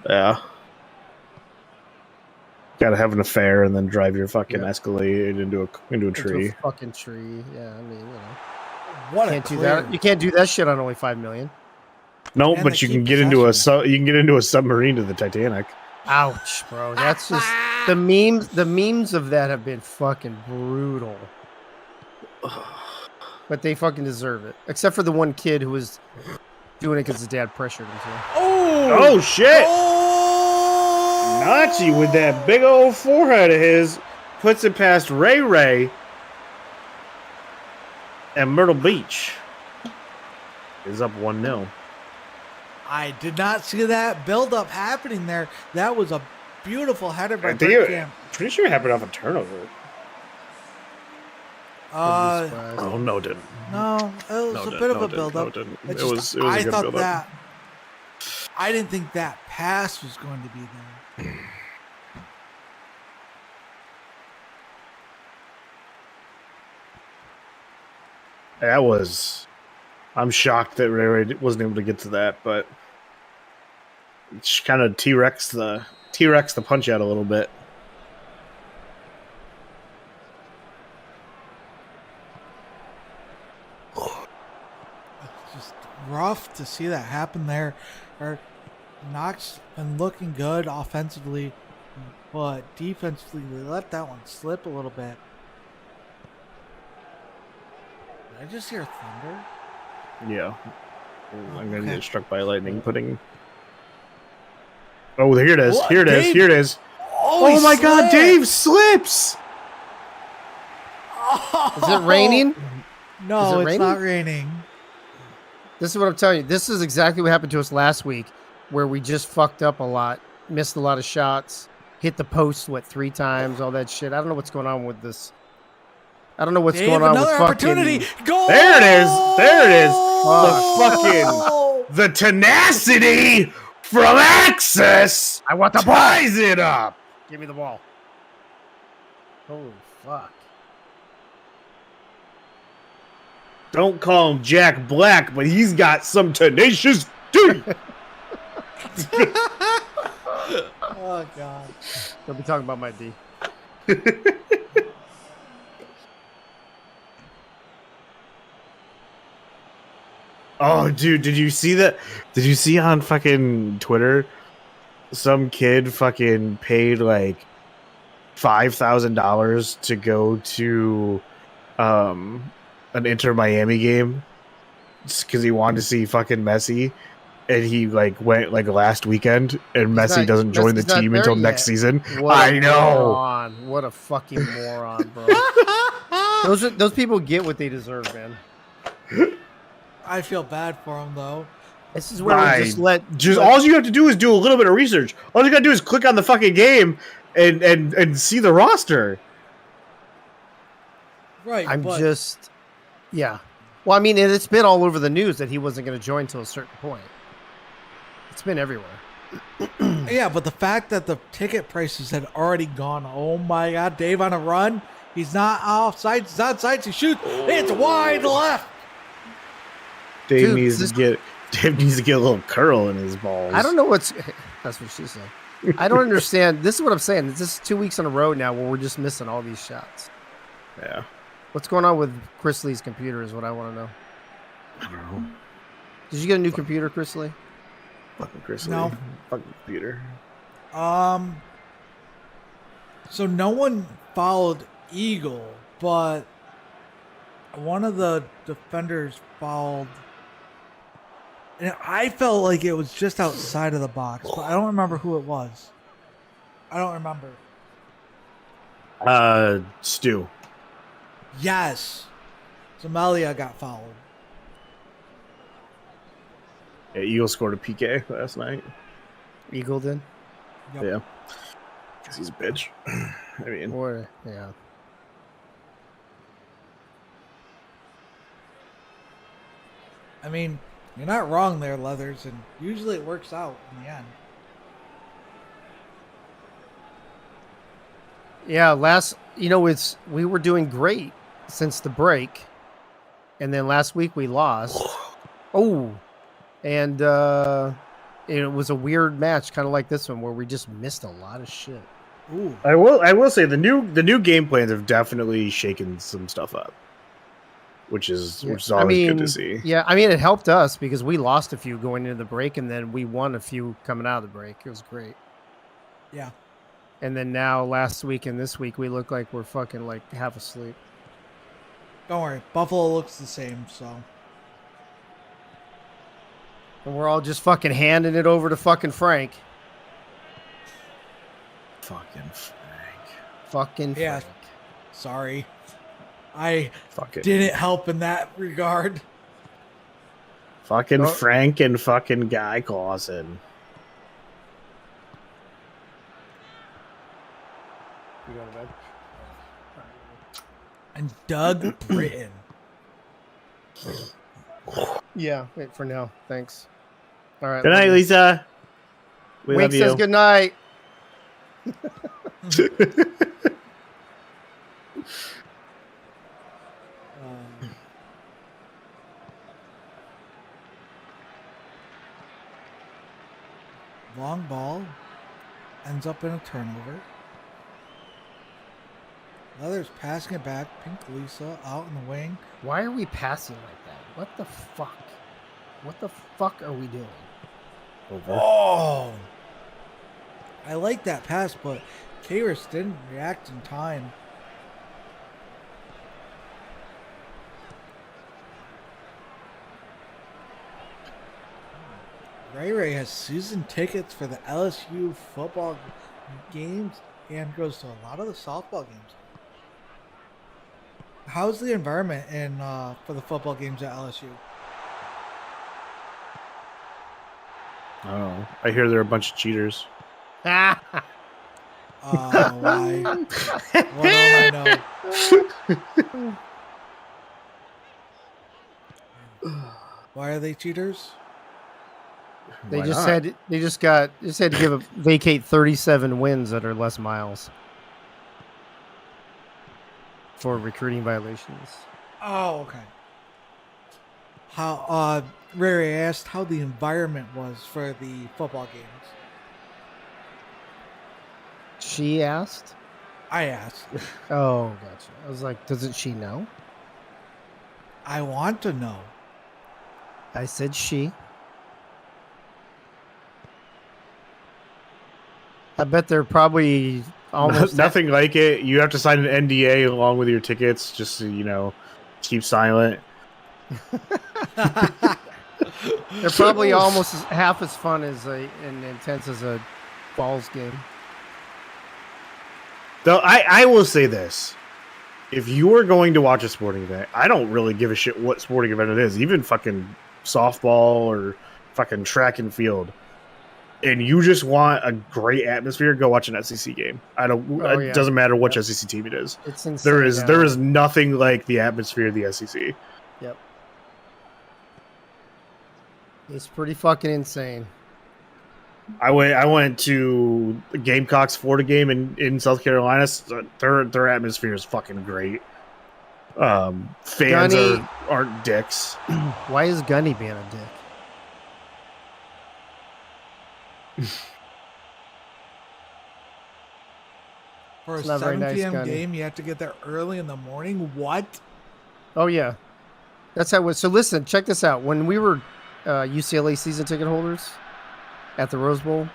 Yeah. Got to have an affair and then drive your fucking Yeah. Escalade into a Into a tree. fucking tree. Yeah, I mean, What a can't do clear. that. You can't do that shit on only $5 million. No, And but they you can keep get into possession. you can get into a submarine to the Titanic. Ouch, bro. That's just the memes. The memes of that have been fucking brutal. But they fucking deserve it. Except for the one kid who was doing it because his dad pressured him to. Oh shit! Oh! Nachi with that big old forehead of his puts it past Ray Ray and Myrtle Beach is up 1-0. I did not see that build-up happening there. That was a beautiful header by I think Bergkamp. pretty sure it happened off a turnover. Oh no, it didn't. No, it was a bit of a build-up. No, it didn't. It's It just- was a I good thought build-up. that. I didn't think that pass was going to be there. That was. I'm shocked that Ray Ray wasn't able to get to that, but it's kind of T-Rex the punch out a little bit. It's just rough to see that happen there. Or Knox been looking good offensively, but defensively they let that one slip a little bit. Did I just hear thunder? Yeah, I'm gonna Okay. get struck by lightning. Oh, here it is! What? Here it is! Dave? Here it is! Oh, Oh he my God, slipped! Dave slips! Is it raining? No, Is it it's raining? not raining. This is what I'm telling you. This is exactly what happened to us last week, where we just fucked up a lot, missed a lot of shots, hit the post 3 times, all that shit. I don't know what's going on with this. I don't know what's Dave, going on with another fucking. opportunity. Goal! There it is! There it is! Oh! The tenacity from Access I want the ball. ties it up. Give me the ball. Holy fuck! Don't call him Jack Black, but he's got some tenacious D. Oh god. Don't be talking about my D. Oh, dude, did you see that? Did you see on fucking Twitter? Some kid fucking paid like $5,000 to go to an Inter Miami game just because he wanted to see fucking Messi, and he like went like last weekend, and Messi doesn't join the Messi's not team there until next yet. season. What a I know. Moron. What a fucking moron, bro. Those people get what they deserve, man. I feel bad for him though. This is where we just let All you have to do is do a little bit of research. All you gotta do is click on the fucking game and see the roster. Right. I'm but just, yeah. Well, I mean, it's been all over the news that he wasn't going to join till a certain point. It's been everywhere. yeah, but the fact that the ticket prices had already gone, oh my god, Dave on a run. He's not offside, he's outside, he shoots. It's wide left. Dave Dude, needs to get a little curl in his balls. I don't know what's, that's what she said. I don't understand. This is what I'm saying. This is 2 weeks in a row now where we're just missing all these shots. Yeah. What's going on with Chris Lee's computer is what I want to know. I don't know. Did you get a new computer, Chris Lee? Fucking Chris No. Lee. Fucking computer. So no one followed Eagle, but one of the defenders fouled And I felt like it was just outside of the box, but I don't remember who it was. I don't remember. Stu. Yes. Somalia got fouled. Yeah, Eagles scored a PK last night. Eagle did. Yep. Yeah. Because he's a bitch. I mean, Or yeah. I mean, you're not wrong there, Leathers, and usually it works out in the end. Yeah, we were doing great since the break, and then last week we lost. Oh, and it was a weird match, kind of like this one, where we just missed a lot of shit. Ooh. I will say the new game plans have definitely shaken some stuff up, which is always good to see. Yeah, I mean, it helped us because we lost a few going into the break, and then we won a few coming out of the break. It was great. Yeah. And then now, last week and this week, we look like we're fucking like half asleep. Don't worry. Buffalo looks the same, so. And we're all just fucking handing it over to fucking Frank. Fucking Frank. Fucking Yeah. Frank. Sorry. I Fucking didn't help in that regard. Fucking Oh. Frank and fucking Guy Clausen. You going to bed? And Doug Britton. Yeah, wait for now. Thanks. All right. Good night, Lisa. We Wink love you. says good night. Long ball ends up in a turnover. Leathers passing it back. Pink Lisa out in the wing. Why are we passing like that? What the fuck? What the fuck are we doing? Oh! I like that pass, but Kairos didn't react in time. Ray has season tickets for the LSU football games and goes to a lot of the softball games. How's the environment for the football games at LSU? Oh, I hear they're a bunch of cheaters. Why? What do I know? Why are they cheaters? They Why just not? said they just had to give a vacate 37 wins that are less miles for recruiting violations. Oh, okay. How Ray asked how the environment was for the football games. She asked. I asked. Oh, gotcha. I was like, doesn't she know? I want to know. I said she. I bet they're probably almost Nothing like it. You have to sign an NDA along with your tickets, just so keep silent. They're probably almost half as fun and intense as a balls game. Though I will say this: if you are going to watch a sporting event, I don't really give a shit what sporting event it is, even fucking softball or fucking track and field. And you just want a great atmosphere, go watch an SEC game. It doesn't matter which SEC team it is. It's insane. There is nothing like the atmosphere of the SEC. Yep. It's pretty fucking insane. I went to the Gamecocks Florida game in South Carolina. Their atmosphere is fucking great. Fans Gunny, aren't dicks. why is Gunny being a dick? For a It's not very 7 nice, p.m. Gunny. game, you have to get there early in the morning? What? Oh yeah, that's how it was. So listen, check this out. When we were UCLA season ticket holders at the Rose Bowl,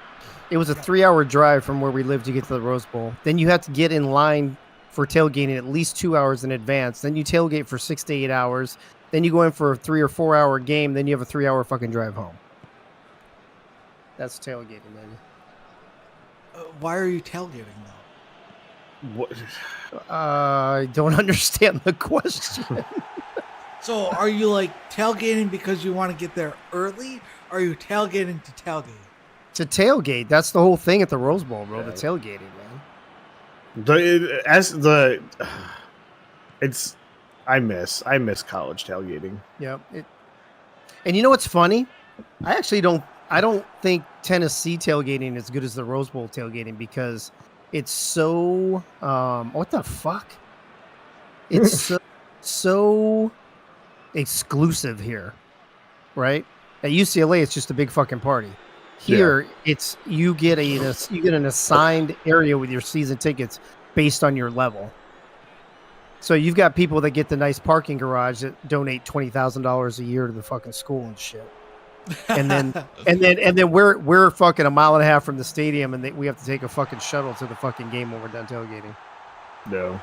it was a 3-hour drive from where we lived to get to the Rose Bowl. Then you had to get in line for tailgating at least 2 hours in advance. Then you tailgate for 6 to 8 hours. Then you go in for a 3 or 4 hour game. Then you have a 3 hour fucking drive home. That's tailgating, man. Why are you tailgating though? What? I don't understand the question. So are you like tailgating because you want to get there early? Or are you tailgating to tailgate? To tailgate. That's the whole thing at the Rose Bowl, bro. Yeah. The tailgating, man. I miss college tailgating. Yep. And you know what's funny? I don't think Tennessee tailgating is as good as the Rose Bowl tailgating because it's so what the fuck? It's so exclusive here, right? At UCLA, it's just a big fucking party. Here, it's you get an assigned area with your season tickets based on your level. So you've got people that get the nice parking garage that donate $20,000 a year to the fucking school and shit. And then we're fucking a mile and a half from the stadium, and we have to take a fucking shuttle to the fucking game when we're done tailgating. No.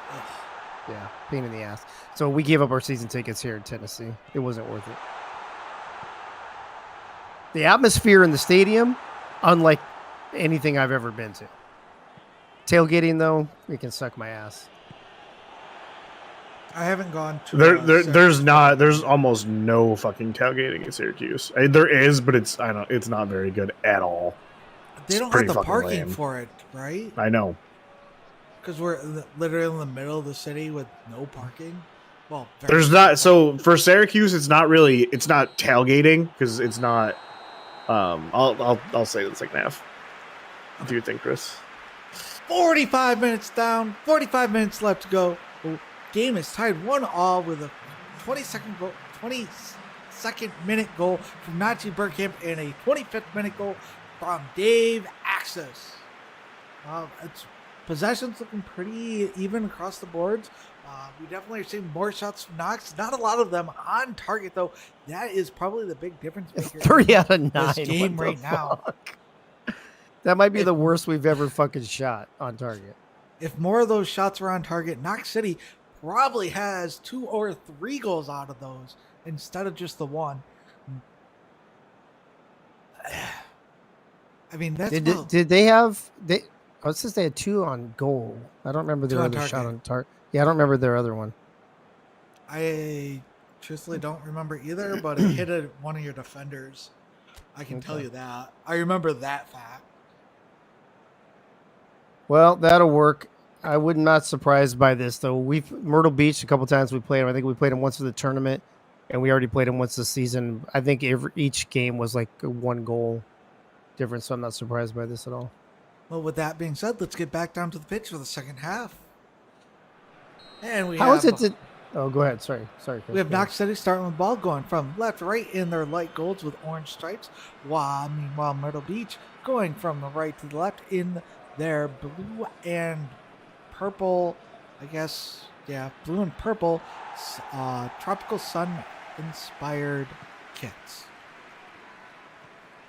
Yeah, pain in the ass. So we gave up our season tickets here in Tennessee. It wasn't worth it. The atmosphere in the stadium, unlike anything I've ever been to. Tailgating, though, it can suck my ass. I haven't gone to there's almost no fucking tailgating in Syracuse. There is, but it's not very good at all. They don't have the parking for it, right? I know. Because we're literally in the middle of the city with no parking. Well, there's not. So for Syracuse, it's not tailgating because it's not. I'll say the second half. What do you think, Chris? 45 minutes down, 45 minutes left to go. The game is tied 1-1 with a 22nd minute goal from Najee Bergkamp and a 25th minute goal from Dave Axis. It's possessions looking pretty even across the boards. We definitely are seeing more shots from Knox. Not a lot of them on target, though. That is probably the big difference maker. 3 out of 9. This game right now. That might be the worst we've ever fucking shot on target. If more of those shots were on target, Knox City probably has 2 or 3 goals out of those instead of just the one. I mean, that's did they have they? Oh, it says they had 2 on goal. I don't remember their other shot on target. Yeah, I don't remember their other one. I truthfully don't remember either, but it hit one of your defenders. I can tell you that. I remember that fact. Well, that'll work. I would not surprised by this though. We've Myrtle Beach a couple times we played him. I think we played him once for the tournament, and we already played him once this season. I think each game was like a 1 goal difference, so I'm not surprised by this at all. Well, with that being said, let's get back down to the pitch for the second half. And go ahead. Sorry. We have Knox City starting with the ball going from left to right in their light golds with orange stripes. Meanwhile, Myrtle Beach going from the right to the left in their blue and purple, blue and purple tropical sun inspired kits.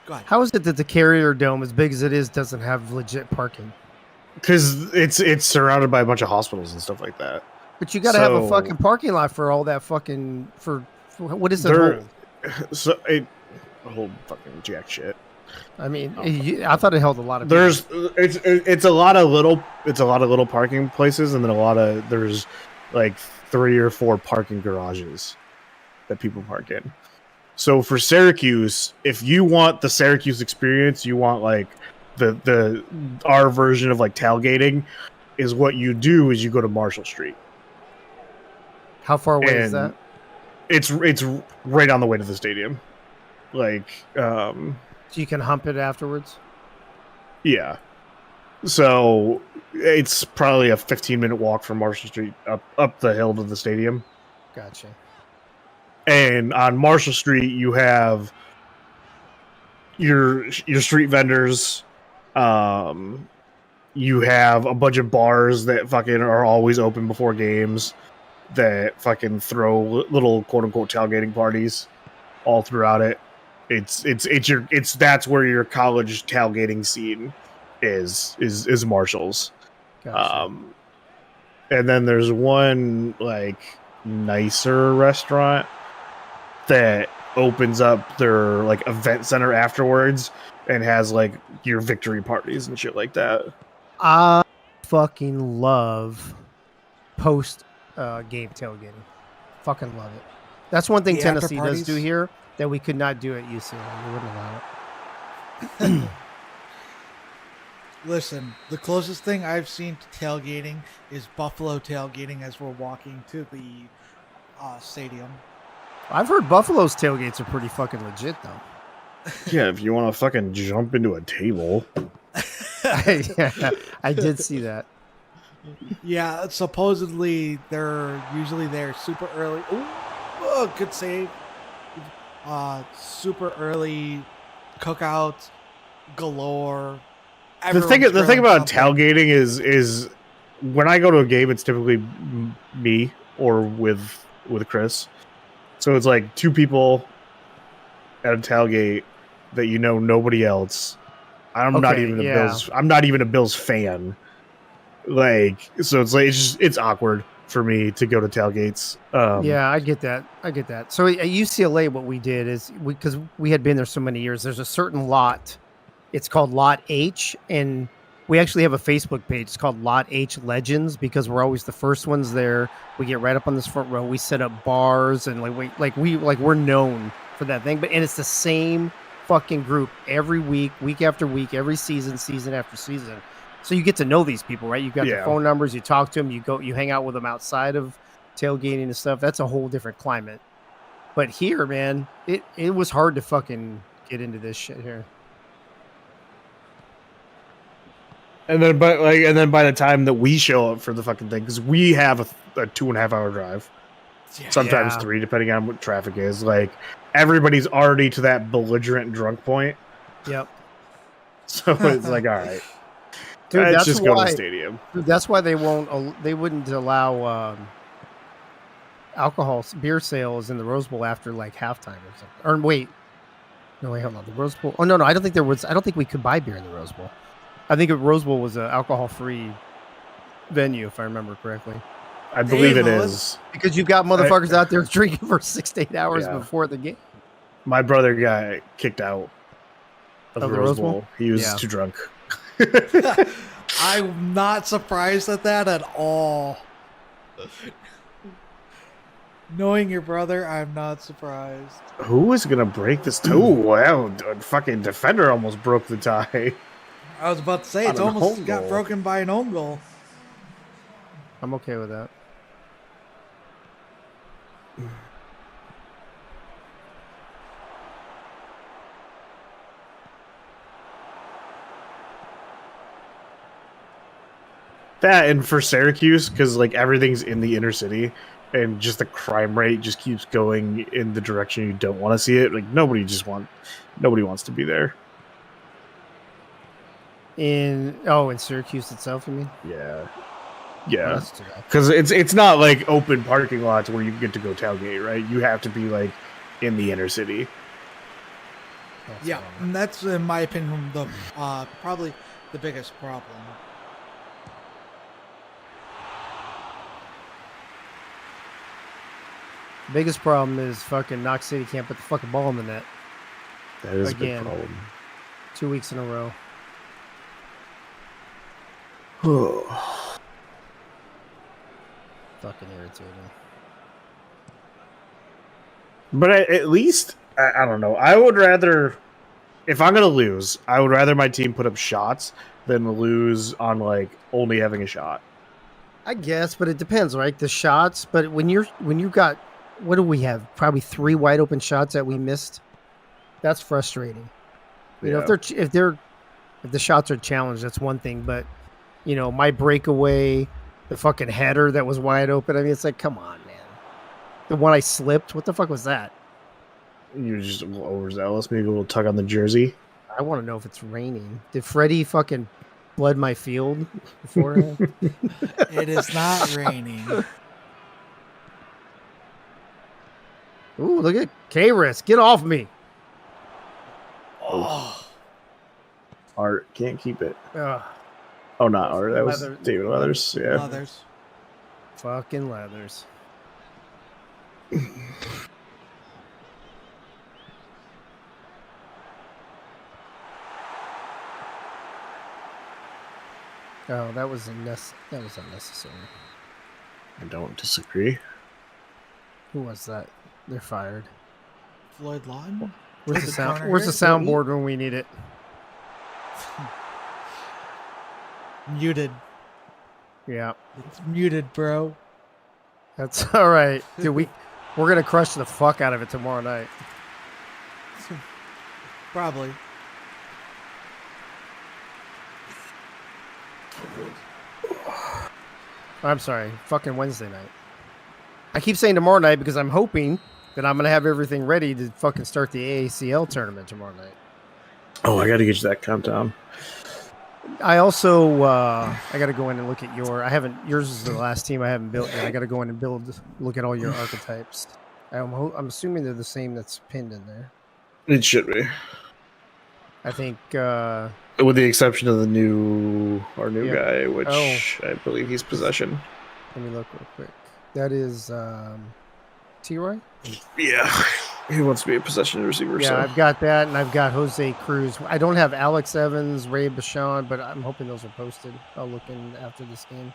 Go ahead. How is it that the Carrier Dome, as big as it is, doesn't have legit parking? Because it's surrounded by a bunch of hospitals and stuff like that. But you got to have a fucking parking lot for all that fucking for what is it hold? So it hold fucking jack shit. I mean, I thought it held a lot of. It's a lot of little parking places, and then there's like 3 or 4 parking garages that people park in. So for Syracuse, if you want the Syracuse experience, you want like our version of like tailgating, is what you do is you go to Marshall Street. How far away is that? It's right on the way to the stadium. Like so you can hump it afterwards? Yeah. So it's probably a 15-minute walk from Marshall Street up the hill to the stadium. Gotcha. And on Marshall Street, you have your street vendors. You have a bunch of bars that fucking are always open before games that fucking throw little quote unquote tailgating parties all throughout it. That's where your college tailgating scene is Marshall's. Gotcha. And then there's one like nicer restaurant that opens up their like event center afterwards and has like your victory parties and shit like that. I fucking love post game tailgating. Fucking love it. That's one thing The after Tennessee does do parties? here that we could not do at UCLA. We wouldn't allow it. Listen, the closest thing I've seen to tailgating is Buffalo tailgating as we're walking to the stadium. I've heard Buffalo's tailgates are pretty fucking legit, though. Yeah, if you want to fucking jump into a table. Yeah, I did see that. Yeah, supposedly they're usually there super early. Ooh, oh, good save. Super early cookouts galore. The thing Everyone's about grilling something. tailgating is when I go to a game, it's typically me or with Chris. So it's like two people at a tailgate that you know nobody else. I'm not Okay, even a yeah. Bills. I'm not even a Bills fan. Like, so it's like it's awkward for me to go to tailgates. Yeah, I get that. So at UCLA, what we did is because we had been there so many years, there's a certain lot. It's called Lot H, and we actually have a Facebook page. It's called Lot H Legends because we're always the first ones there. We get right up on this front row. We set up bars and we're known for that thing. And it's the same fucking group every week after week, every season after season. So you get to know these people, right? You've got their phone numbers. You talk to them. You hang out with them outside of tailgating and stuff. That's a whole different climate. But here, man, it was hard to fucking get into this shit here. And then by the time that we show up for the fucking thing, because we have a 2.5 hour drive, sometimes 3, depending on what traffic is. Like everybody's already to that belligerent drunk point. Yep. So it's like, all right, dude, let's that's just go to the stadium. Dude, that's why they wouldn't allow beer sales in the Rose Bowl after like halftime or something. Or wait, hold on, the Rose Bowl. Oh no, I don't think we could buy beer in the Rose Bowl. I think Rose Bowl was an alcohol-free venue, if I remember correctly. I believe it is. Because you've got motherfuckers out there drinking for 6 to 8 hours before the game. My brother got kicked out of the Rose Bowl. He was too drunk. I'm not surprised at that at all. Knowing your brother, I'm not surprised. Who is going to break this? Oh, wow. Fucking defender almost broke the tie. I was about to say, it's almost got broken by an own goal. I'm okay with that. That, and for Syracuse, because like everything's in the inner city, and just the crime rate just keeps going in the direction you don't want to see it. Like nobody wants to be there. In Syracuse itself, you mean? Yeah, Oh, because it's not like open parking lots where you get to go tailgate, right? You have to be like in the inner city. And that's in my opinion the probably the biggest problem. Biggest problem is fucking Knox City can't put the fucking ball in the net. That is a big problem. 2 weeks in a row. Fucking irritating. But at least, I don't know. I would rather, if I'm going to lose, I would rather my team put up shots than lose on like only having a shot. I guess, but it depends, right? The shots, but when you got, what do we have? Probably 3 wide open shots that we missed. That's frustrating. You know, if the shots are challenged, that's one thing. But you know, my breakaway, the fucking header that was wide open. I mean, it's like, come on, man. The one I slipped. What the fuck was that? You're just a little overzealous. Maybe a little tug on the jersey. I want to know if it's raining. Did Freddie fucking blood my field beforehand? It is not raining. Ooh, look at K-Risk. Get off me. Oh. Art can't keep it. Ugh. Oh, not Art. That was David Leathers. Yeah. Leathers. Fucking Leathers. Oh, that was unnecessary. I don't disagree. Who was that? They're fired. Floyd Lawton? Where's the The sound? corner Where's the here? soundboard when we need it? Muted. Yeah, It's muted, bro. that's all right, dude. We're gonna crush the fuck out of it tomorrow night. Probably. I'm sorry, fucking Wednesday night. I keep saying tomorrow night because I'm hoping that I'm gonna have everything ready to fucking start the AACL tournament tomorrow night. Oh, I got to get you that countdown. I also I got to go in and look at yours is the last team I haven't built yet. I got to go in and look at all your archetypes. I'm assuming they're the same that's pinned in there. It should be, I think with the exception of our new Yeah. guy, which I believe he's possession. let me look real quick. That is T-Roy? Yeah, he wants to be a possession receiver. Yeah, so. I've got that, and I've got Jose Cruz. I don't have Alex Evans, Ray Bashan, but I'm hoping those are posted. I'll look in after this game.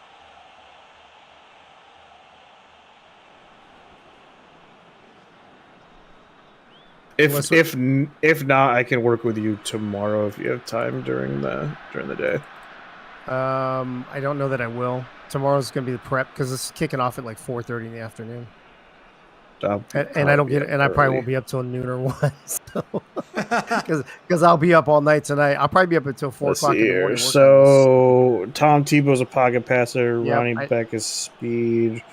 If not, I can work with you tomorrow if you have time during the day. I don't know that I will. Tomorrow's gonna be the prep because it's kicking off at like 4:30 in the afternoon, and I don't get it, and I probably won't be up till noon or 1, so because I'll be up all night tonight. I'll probably be up until 4 Let's o'clock see in the here. morning. So Tom Tebow's a pocket passer. Yep, Ronnie Beck is speed.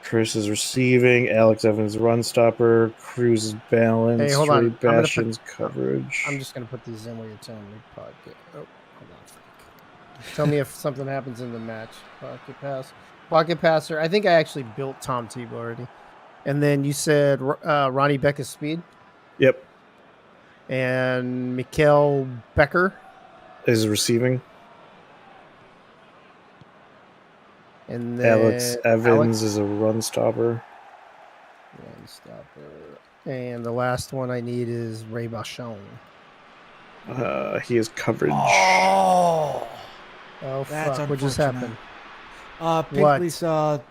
Chris is receiving. Alex Evans run stopper. Cruz is balance. Hey, hold on. Ray Bastion's coverage. I'm just gonna put these in while you're telling me pocket. Oh, hold on. Tell me if something happens in the match. Pocket passer. I think I actually built Tom Tebow already. And then you said Ronnie Beck is speed. Yep, And Mikael Becker. is receiving. And then Alex Evans is a run stopper. Run stopper. And the last one I need is Ray Bashan. He is coverage. Oh, Oh, that's fuck. What just unfortunate. happened? Pinkley's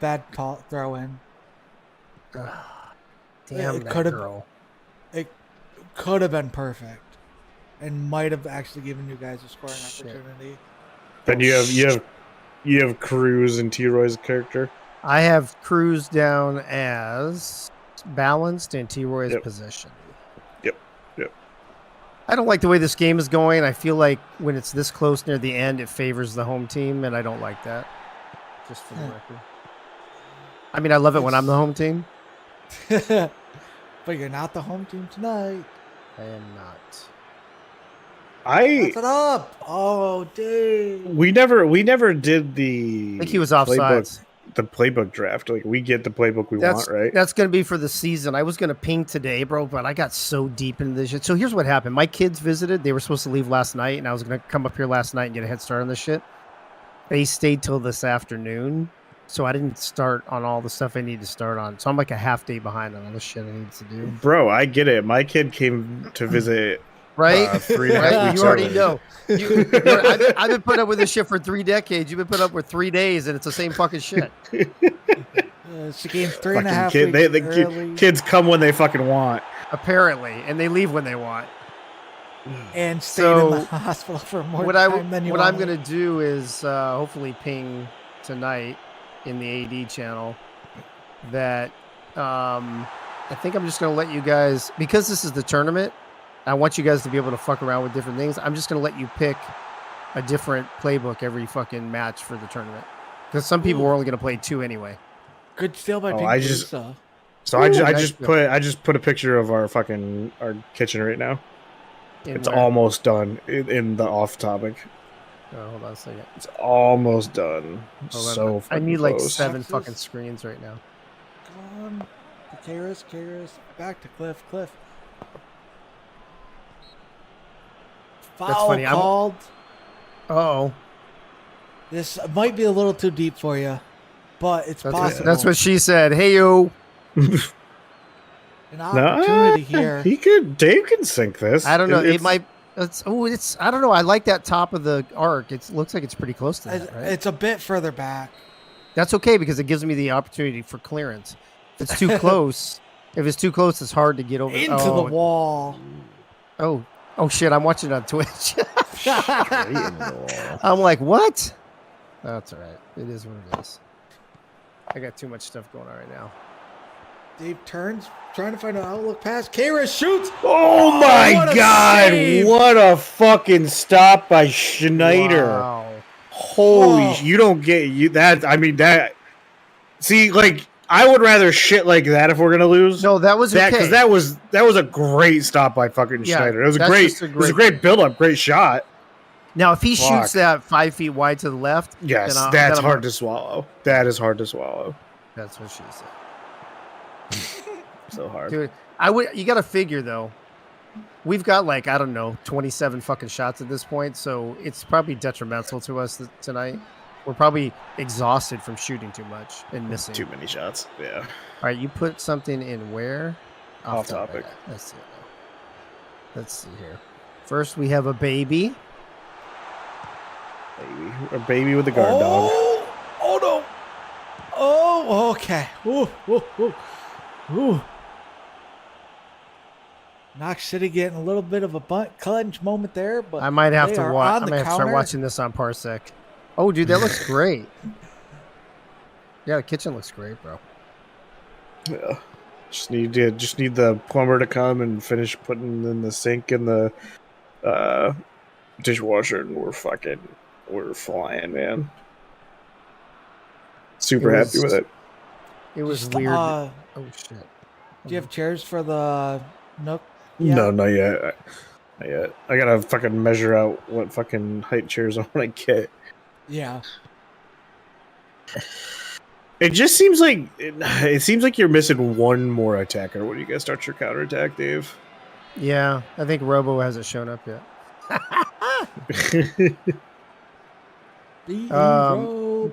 bad call, throw in. Damn, It that could've- girl. It could have been perfect, and might have actually given you guys a scoring Shit. opportunity. Then you have Cruz and T. Roy's character. I have Cruz down as balanced and T-Roy as Yep. possession. Yep. I don't like the way this game is going. I feel like when it's this close near the end, it favors the home team, and I don't like that. Just for the record. I mean, I love it when I'm the home team. But you're not the home team tonight. I am not. Pass it up. Oh, dude. We never did the. I think he was playbook- offsides. The playbook draft. Like we get the playbook we That's want, right? That's going to be for the season. I was going to ping today, bro, but I got so deep into this shit. So here's what happened. My kids visited. They were supposed to leave last night, and I was going to come up here last night and get a head start on this shit. They stayed till this afternoon, so I didn't start on all the stuff I need to start on. So I'm like a half day behind on all the shit I need to do. Bro, I get it. My kid came to visit. Right? 3.5 Right? weeks You already early. know. I've been putting up with this shit for 3 decades. You've been putting up with 3 days, and it's the same fucking shit. She came 3.5 Fucking weeks the early kids come when they fucking want. Apparently, and they leave when they want. and stayed in the So, hospital for more What time than you I'm wanted. gonna do is hopefully ping tonight in the AD channel that I think I'm just gonna let you guys, because this is the tournament, I want you guys to be able to fuck around with different things. I'm just gonna let you pick a different playbook every fucking match for the tournament, because some people are only gonna play 2 anyway. Good steal by Oh, Pink I just- Lisa. So Ooh, I nice just build. put a picture of our kitchen right now. In It's where- almost done in the off topic. Oh, hold on a second. It's almost done. Hold on. So I fucking need like close. 7 Texas. fucking screens right now. Come on. To Karis, back to Cliff. Foul funny, I'm- called. Oh, This might be a little too deep for you, but it's possible. that's what she said. Hey yo, An opportunity here. Dave can sink this. I don't know. It's- It's I don't know. I like that top of the arc. It looks like it's pretty close to that, right? It's a bit further back. That's okay because it gives me the opportunity for clearance. If it's too close, it's hard to get over. Into the wall. Oh shit! I'm watching it on Twitch. Straight into the wall. I'm like, what? That's all right. It is what it is. I got too much stuff going on right now. Dave turns, trying to find an outlook pass. Kara shoots. Oh my what a god! save! What a fucking stop by Schneider! Wow. Holy, Oh. you don't get you that. I mean that. See, like I would rather shit like that if we're gonna lose. No, that was that okay. because that was a great stop by fucking Yeah, Schneider. It was that's it was a great thing. build up, great shot. Now, if he Fuck. shoots that 5 feet wide to the left, Yes, then that's I'm- hard to swallow. That is hard to swallow. That's what she said. So hard. Dude, you got to figure though. We've got like, I don't know, 27 fucking shots at this point, so it's probably detrimental to us tonight. We're probably exhausted from shooting too much and missing. Too many shots. Yeah. All right, you put something in where? Off topic. Let's see. Let's see here. First, we have a baby. A baby with a guard dog. Oh no! Oh, okay. Ooh, ooh, ooh, ooh. Knox City getting a little bit of a butt clench moment there, but I might have they to are watch. on I the might have to start counter. watching this on Parsec. Oh, dude, that looks great. Yeah, the kitchen looks great, bro. Yeah. Just need the plumber to come and finish putting in the sink and the dishwasher, and we're flying, man. Super happy with it. It was Just, weird. oh Shit. Do you have chairs for the Nook? Yeah. No, not yet. Not yet. I gotta fucking measure out what fucking height chairs I want to get. Yeah. It just seems like it seems like you're missing one more attacker when you guys start your counterattack, Dave. Yeah, I think Robo hasn't shown up yet.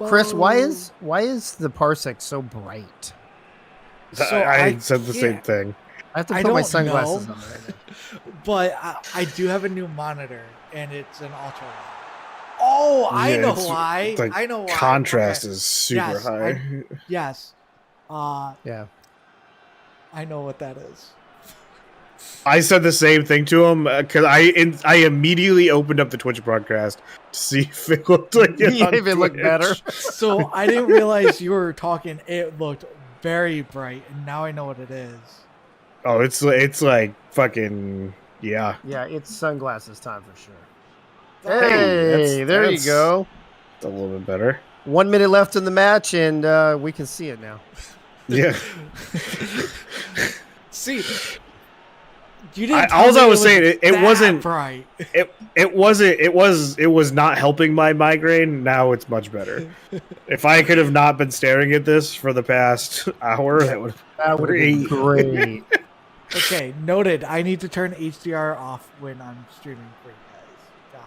Chris, why is the Parsec so bright? So I said the same can't- thing. I have to I put my don't sunglasses know. on right now. But I do have a new monitor, and it's an ultra wide. Oh, I Yeah, know it's- why. it's like I know why. Contrast Okay. is super Yes, high. Yes. Yeah. I know what that is. I said the same thing to him because I immediately opened up the Twitch broadcast to see if it looked like it. Yeah, on if it looked Twitch. better. So I didn't realize you were talking. It looked very bright, and now I know what it is. Oh, it's like fucking yeah. Yeah, it's sunglasses time for sure. Hey, Hey, there you that's go. a little bit better. 1 minute left in the match, and we can see it now. Yeah. See, you didn't. tell All me I was saying, it that wasn't bright. it was not helping my migraine. Now it's much better. If I could have not been staring at this for the past hour, that would That would have been great. Okay, noted. I need to turn HDR off when I'm streaming for you guys.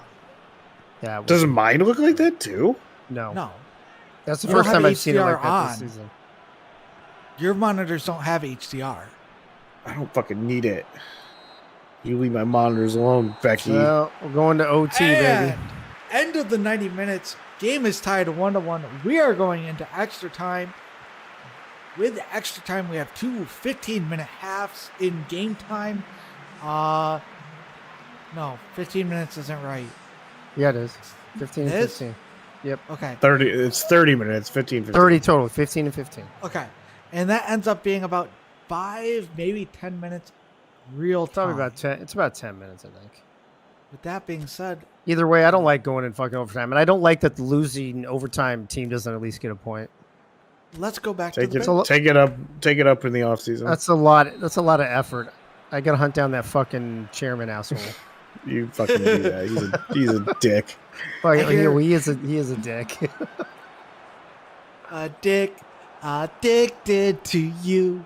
Got Yeah. doesn't mine look like that too? No. it. No, That's the You don't first time have I've seen it like HDR that this on. season. your monitors don't have HDR. I don't fucking need it. You leave my monitors alone, Becky. Well, we're going to OT, baby. And end of the 90 minutes. Game is tied 1-1. We are going into extra time. With the extra time, we have two 15-minute halves in game time. No, 15 minutes isn't right. Yeah, it is. 15 and It is? 15. Okay. 30. It's 30 minutes. 15. 30 total. 15 and 15. Okay. And that ends up being about 5, maybe 10 minutes real time. Probably about 10. It's about 10 minutes, I think. With that being said, Either way, I don't like going in fucking overtime, and I don't like that the losing overtime team doesn't at least get a point. let's go back Take to the it. bench. Take it up. Take it up in the off season. That's a lot. That's a lot of effort. I gotta hunt down that fucking chairman asshole. You fucking do that. He's a dick. Fuck, I hear- he is a dick. Dick, addicted to you.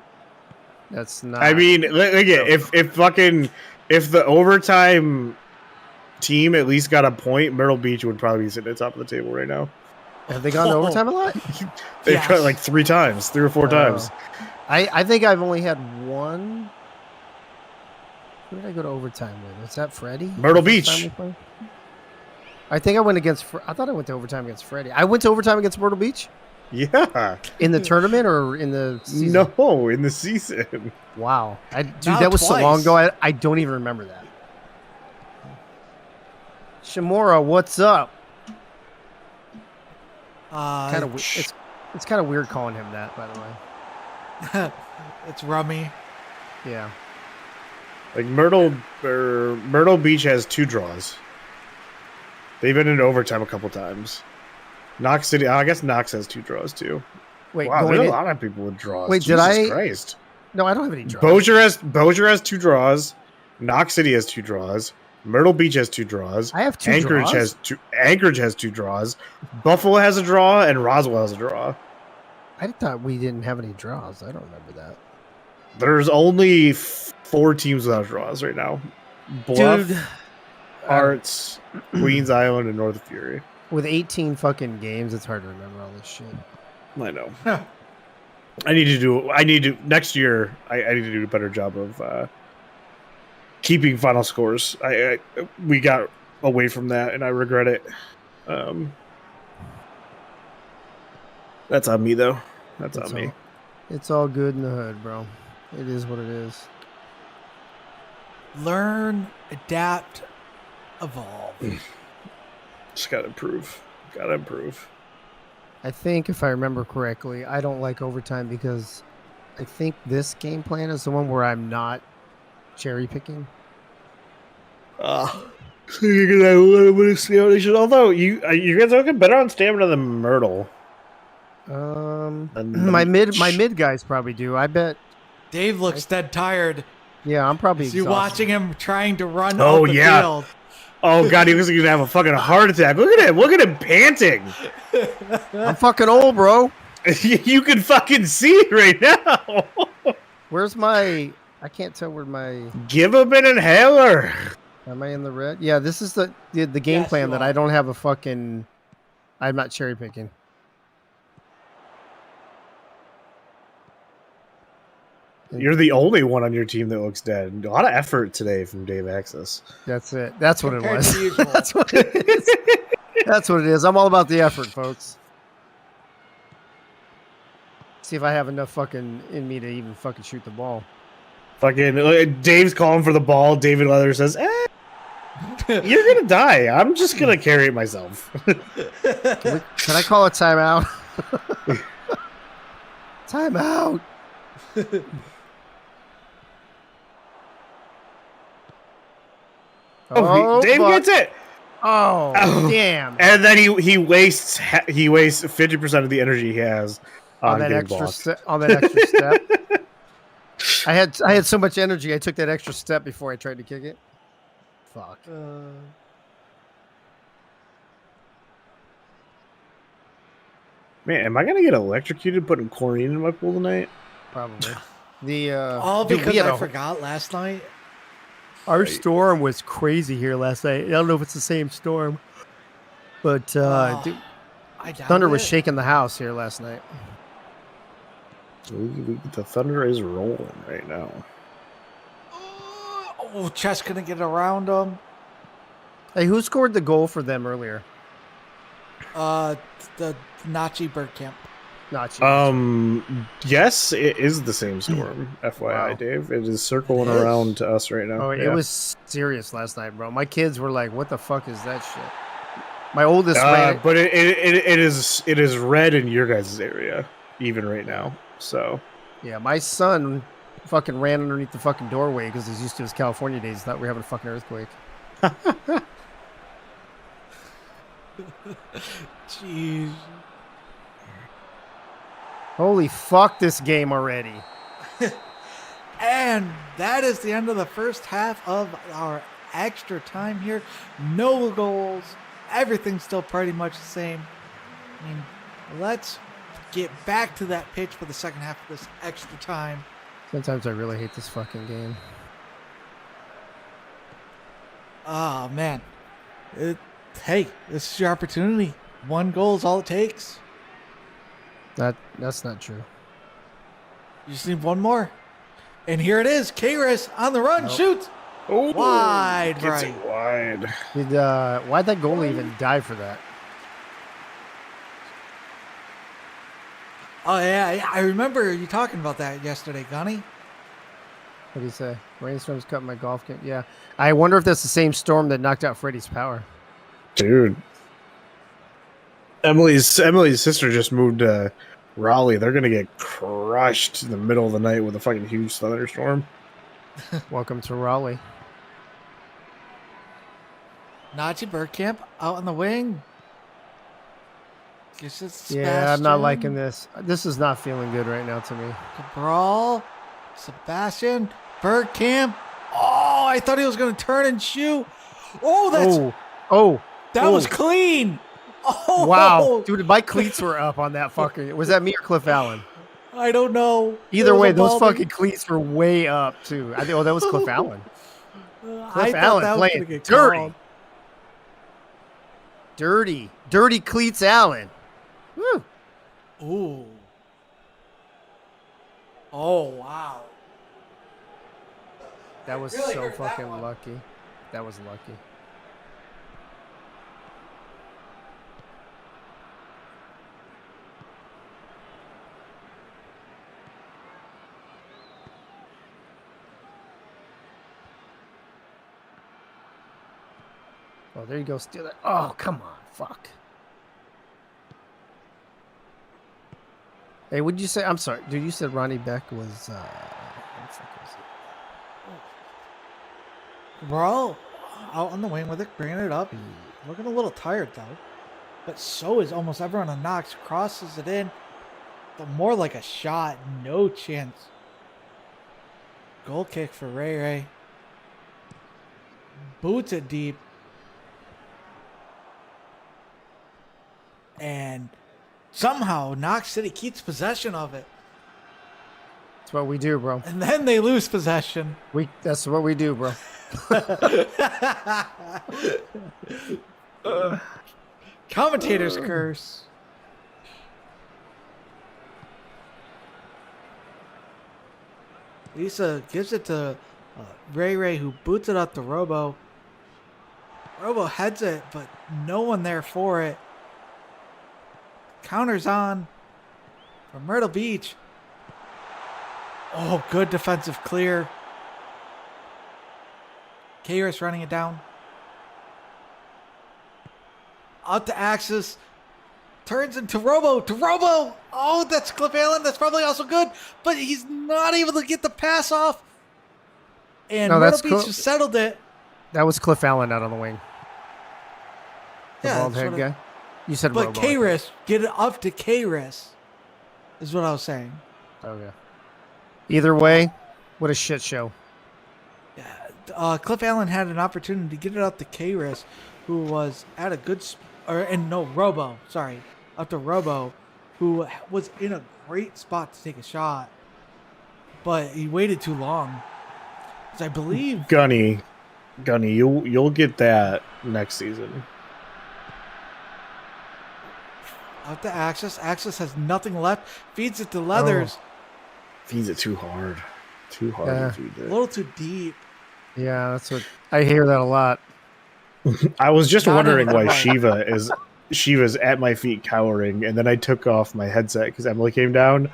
That's not. I mean, look at if the overtime team at least got a point, Myrtle Beach would probably be sitting at the top of the table right now. have they gone to overtime a lot? They've Yes. tried like 3 or 4 times. I think I've only had one. Who did I go to overtime with? Was that Freddie? Myrtle The first time Beach. we played? I think I went against. I thought I went to overtime against Freddie. I went to overtime against Myrtle Beach Yeah. in the tournament or in the season? No, in the season. Wow, dude, Now that was so long twice. ago. I don't even remember that. Shimura, what's up? Kind of. It's kind of weird calling him that, by the way. It's Rummy. Yeah. Like Myrtle Beach has 2 draws. They've been in overtime a couple times. Knox City, I guess Knox has 2 draws too. Wait, Wow, going there's in, a lot of people with draws. Wait, did Jesus I- Christ. No, I don't have any draws. Bossier has 2 draws. Knox City has 2 draws. Myrtle Beach has 2 draws. I have 2 Anchorage draws. has 2. Anchorage has 2 draws. Buffalo has a draw, and Roswell has a draw. I thought we didn't have any draws. I don't remember that. There's only 4 teams without draws right now. Bluff, Dude, Arts, Queens Island, and North Fury. with 18 fucking games, it's hard to remember all this shit. I know. I need to next year. I need to do a better job of keeping final scores. We got away from that, and I regret it. That's on me, though. That's on me. It's all good in the hood, bro. It is what it is. Learn, adapt, evolve. Just gotta improve. Gotta improve. I think, if I remember correctly, I don't like overtime because I think this game plan is the one where I'm not cherry picking. So you're gonna want to see how they should. Although you guys are looking better on stamina than Myrtle. My mid guys probably do. I bet. Dave looks dead tired. Yeah, I'm probably Is you exhausted. watching him trying to run Oh, up the yeah. field? Oh god, he was gonna have a fucking heart attack. Look at him! Look at him panting. I'm fucking old, bro. You can fucking see it right now. Where's my? I can't tell where my. Give him an inhaler. Am I in the red? Yeah, this is the game Yes, plan you that are. I don't have a fucking. I'm not cherry picking. You're the only one on your team that looks dead. A lot of effort today from Dave Axis. That's it. That's what it Compared was. to usual. That's what it is. That's what it is. I'm all about the effort, folks. See if I have enough fucking in me to even fucking shoot the ball. Fucking Dave's calling for the ball. David Leather says, you're gonna die. I'm just gonna carry it myself. Can I call a timeout? Timeout. Dave fuck. gets it. Oh, Oh. damn. And then he wastes 50% of the energy he has on that getting extra blocked. step. On that extra step. I had so much energy. I took that extra step before I tried to kick it. Fuck. Man, am I gonna get electrocuted putting chlorine in my pool tonight? Probably. The All dude, we because had I a- forgot last night. Our storm was crazy here last night. I don't know if it's the same storm, but dude, I doubt thunder was it. shaking the house here last night. The thunder is rolling right now. Oh, Chess couldn't get around him. Hey, who scored the goal for them earlier? The Nazi Bergkamp. Not you. Yes, it is the same storm. FYI, Wow. Dave, it is circling It is? around to us right now. Oh, Yeah. it was serious last night, bro. My kids were like, "What the fuck is that shit?" My oldest But it is red in your guys' area even right now. So yeah, my son fucking ran underneath the fucking doorway because he's used to his California days. Thought we were having a fucking earthquake. Jeez. Holy fuck, this game already. And that is the end of the first half of our extra time here. No goals. Everything's still pretty much the same. I mean, let's get back to that pitch for the second half of this extra time. Sometimes I really hate this fucking game. Oh, man. Hey, this is your opportunity. 1 goal is all it takes. That's not true. You just need 1 more. And here it is. Kairos on the run. Nope. Shoots. Oh, Wide gets right. it wide. Why'd that goalie even die for that? Oh yeah, I remember you talking about that yesterday, Gunny. What do you say? Rainstorms cut my golf game. Yeah. I wonder if that's the same storm that knocked out Freddie's power. Dude. Emily's sister just moved to Raleigh. They're gonna get crushed in the middle of the night with a fucking huge thunderstorm. Welcome to Raleigh. Nachi Bergkamp out on the wing. Guess it's Yeah, I'm not Sebastian. liking this. This is not feeling good right now to me. Cabral, Sebastian, Bergkamp. Oh, I thought he was going to turn and shoot. Oh, that was clean. Oh, Wow. Dude, my cleats were up on that fucker. Was that me or Cliff Allen? I don't know. Either It was way, a those ball fucking cleats were way up, too. I think, that was Cliff Allen. I Cliff thought Allen that was playing going to get dirty. called. Dirty cleats Allen. Woo. Ooh. Oh, wow. That was Really so hurt that fucking one. lucky. That was lucky. Oh, there you go. Steal it. Oh, come on. Fuck. Hey, what did you say? I'm sorry. Dude, you said Ronnie Beck was, what the fuck was it? Bro, out on the wing with it, bringing it up. Looking a little tired, though. But so is almost everyone on Knox. Crosses it in. But more like a shot. No chance. Goal kick for Ray Ray. Boots it deep. And somehow Knox City keeps possession of it. That's what we do, bro. And then they lose possession. That's what we do, bro. Commentator's curse. Lisa gives it to Ray Ray, who boots it up to Robo. Robo heads it, but no one there for it. Counters on from Myrtle Beach. Oh, good defensive clear. Kairos running it down. Out to Axis. Turns into Robo. To Robo. Oh, that's Cliff Allen. That's probably also good. But he's not able to get the pass off. And No, Myrtle that's Beach cool. just settled it. That was Cliff Allen out on the wing. The Yeah, bald that's head what I- guy. You said But Robo. Kairos, get it up to Kairos. Is what I was saying. Okay. Either way, what a shit show. Yeah, Cliff Allen had an opportunity to get it up to Kairos, who was at a good Robo. Sorry, up to Robo, who was in a great spot to take a shot, but he waited too long. 'Cause I believe Gunny, you'll get that next season. out to Axis. Axis has nothing left. Feeds it to Leathers. Feeds it too hard. Too hard Yeah. to feed A it. little too deep. Yeah, that's what I hear that a lot. I was just Not wondering in why the Shiva's at my feet cowering, and then I took off my headset because Emily came down,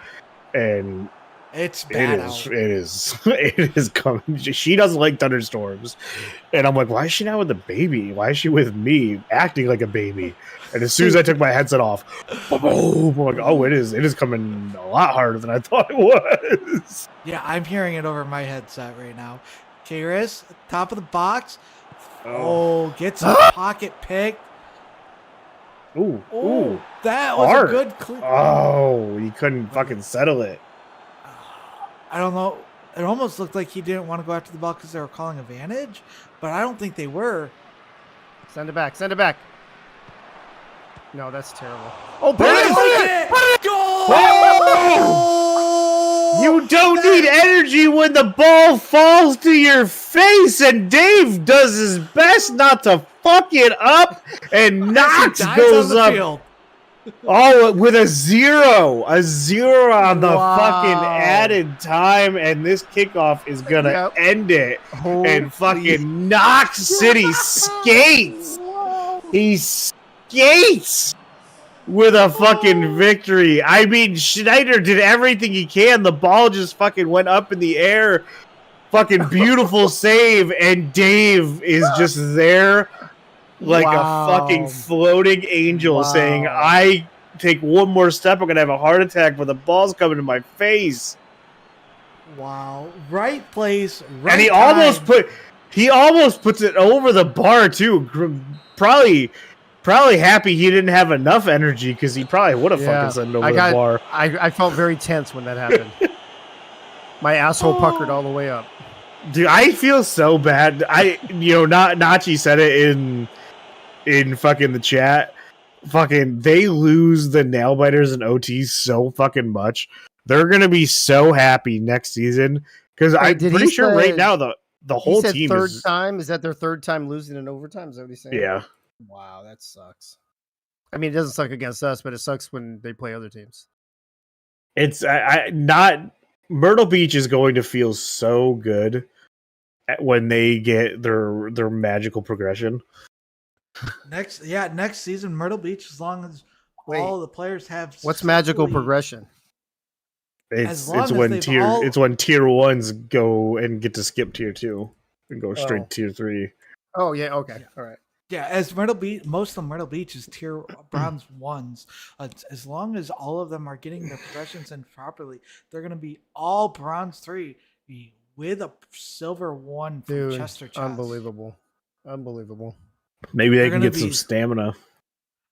and It's bad out. it is coming. She doesn't like thunderstorms, and I'm like, why is she not with the baby? Why is she with me, acting like a baby? And as soon as I took my headset off, boom! I'm like, oh, it is coming a lot harder than I thought it was. Yeah, I'm hearing it over my headset right now. Kairos, top of the box. Oh, gets a pocket pick. Ooh, Oh, that was hard. a good clean. Oh, he couldn't fucking settle it. I don't know. It almost looked like he didn't want to go after the ball because they were calling advantage, but I don't think they were. Send it back. Send it back. No, that's terrible. Oh, Put it! Goal! You don't need energy when the ball falls to your face, and Dave does his best not to fuck it up, and Knox Dives goes on the up. field. Oh, with a zero on the fucking Wow. added time, and this kickoff is gonna Yep. end it. Holy And fucking Knox City skates. Wow. He skates with a fucking victory. I mean, Schneider did everything he can. The ball just fucking went up in the air. Fucking beautiful save, and Dave is just there like a fucking floating angel saying, Wow. I take one more step, I'm gonna have a heart attack, but the ball's coming to my face. Wow. Right place, right And he time. almost puts it over the bar too. Probably happy he didn't have enough energy, because he probably would have fucking sent it over the bar. I felt very tense when that happened. My asshole puckered all the way up. Dude, I feel so bad. Nachi said it in fucking the chat. Fucking, they lose the nail biters and OTs so fucking much. They're gonna be so happy next season, because I'm pretty sure right now the whole team third time. Is that their third time losing in overtime? Is that what he's saying? Yeah. Wow, that sucks. I mean, it doesn't suck against us, but it sucks when they play other teams. It's not Myrtle Beach is going to feel so good when they get their magical progression. Next season, Myrtle Beach, as long as all the players have. What's magical progression? It's when tier ones go and get to skip tier 2 and go straight to tier 3. Oh yeah, okay, Yeah. all right. Yeah, as Myrtle Beach, most of Myrtle Beach is tier bronze ones. As long as all of them are getting their progressions in properly, they're going to be all bronze 3 with a silver 1 from chest to chest. Unbelievable. Maybe they can get some stamina.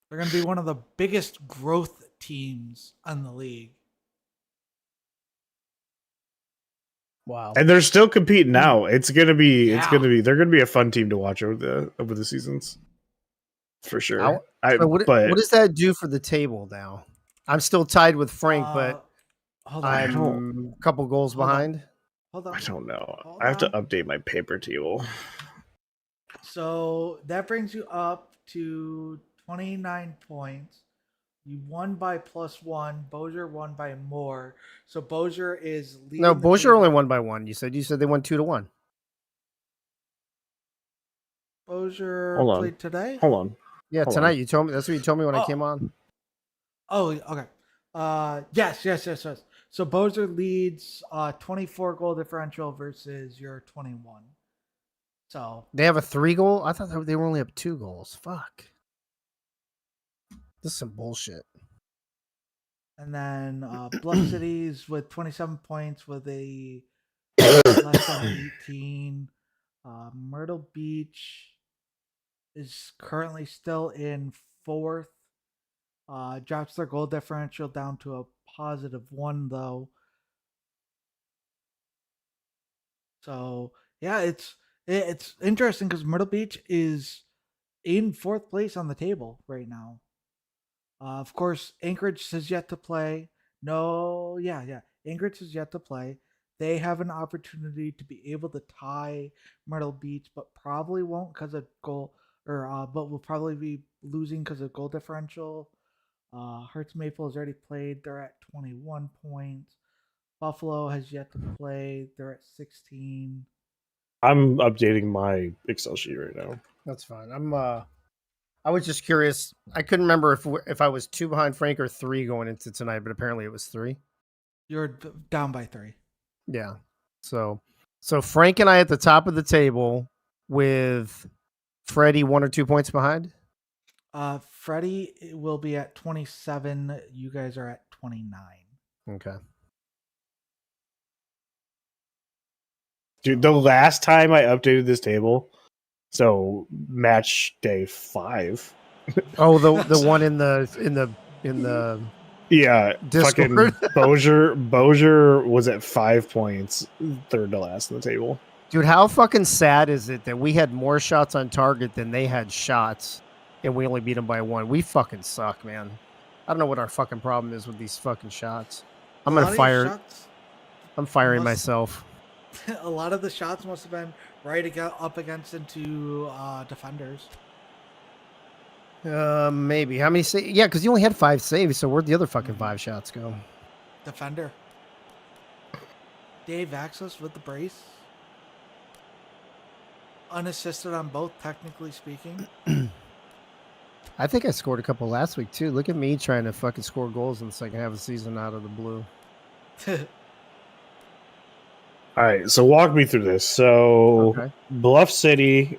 They're going to be one of the biggest growth teams in the league. Wow. And they're still competing now. They're gonna be a fun team to watch over the seasons. For sure. What does that do for the table now? I'm still tied with Frank, but I'm a couple goals behind. Hold on. I don't know. I have to update my paper table. So that brings you up to 29 points. You won by +1. Bossier won by more. So Bossier is leading. No, Bossier only won by 1. You said they won 2-1. Bossier played today? Hold on. Yeah, Hold tonight. on. You told me. That's what you told me when I came on. Oh, okay. Yes. So Bossier leads 24 goal differential versus your 21. So they have a 3 goal. I thought they were only up 2 goals. Fuck. This is some bullshit. And then Bluff Cities with 27 points with a less than 18. Myrtle Beach is currently still in 4th. Drops their goal differential down to a +1 though. So yeah, it's interesting because Myrtle Beach is in 4th place on the table right now. Of course, Anchorage has yet to play. Anchorage has yet to play. They have an opportunity to be able to tie Myrtle Beach, but probably won't because of goal, but will probably be losing because of goal differential. Hertz Maple has already played. They're at 21 points. Buffalo has yet to play. They're at 16. I'm updating my Excel sheet right now. That's fine. I was just curious. I couldn't remember if I was 2 behind Frank or 3 going into tonight, but apparently it was 3. You're down by 3. Yeah. So Frank and I at the top of the table with Freddie 1 or 2 points behind. Freddie will be at 27. You guys are at 29. Okay. Dude, the last time I updated this table, so match day 5. Oh, the one in the yeah, Discord. Fucking Bossier was at 5 points, third to last on the table. Dude, how fucking sad is it that we had more shots on target than they had shots, and we only beat them by 1? We fucking suck, man. I don't know what our fucking problem is with these fucking shots. I'm gonna fire. I'm firing myself. A lot of the shots must have been right up against into defenders. Maybe. How many saves? Yeah, because you only had 5 saves, so where'd the other fucking 5 shots go? Defender. Dave Axis with the brace. Unassisted on both, technically speaking. I think I scored a couple last week, too. Look at me trying to fucking score goals in the second half of the season out of the blue. All right, so walk me through this. So Okay. Bluff City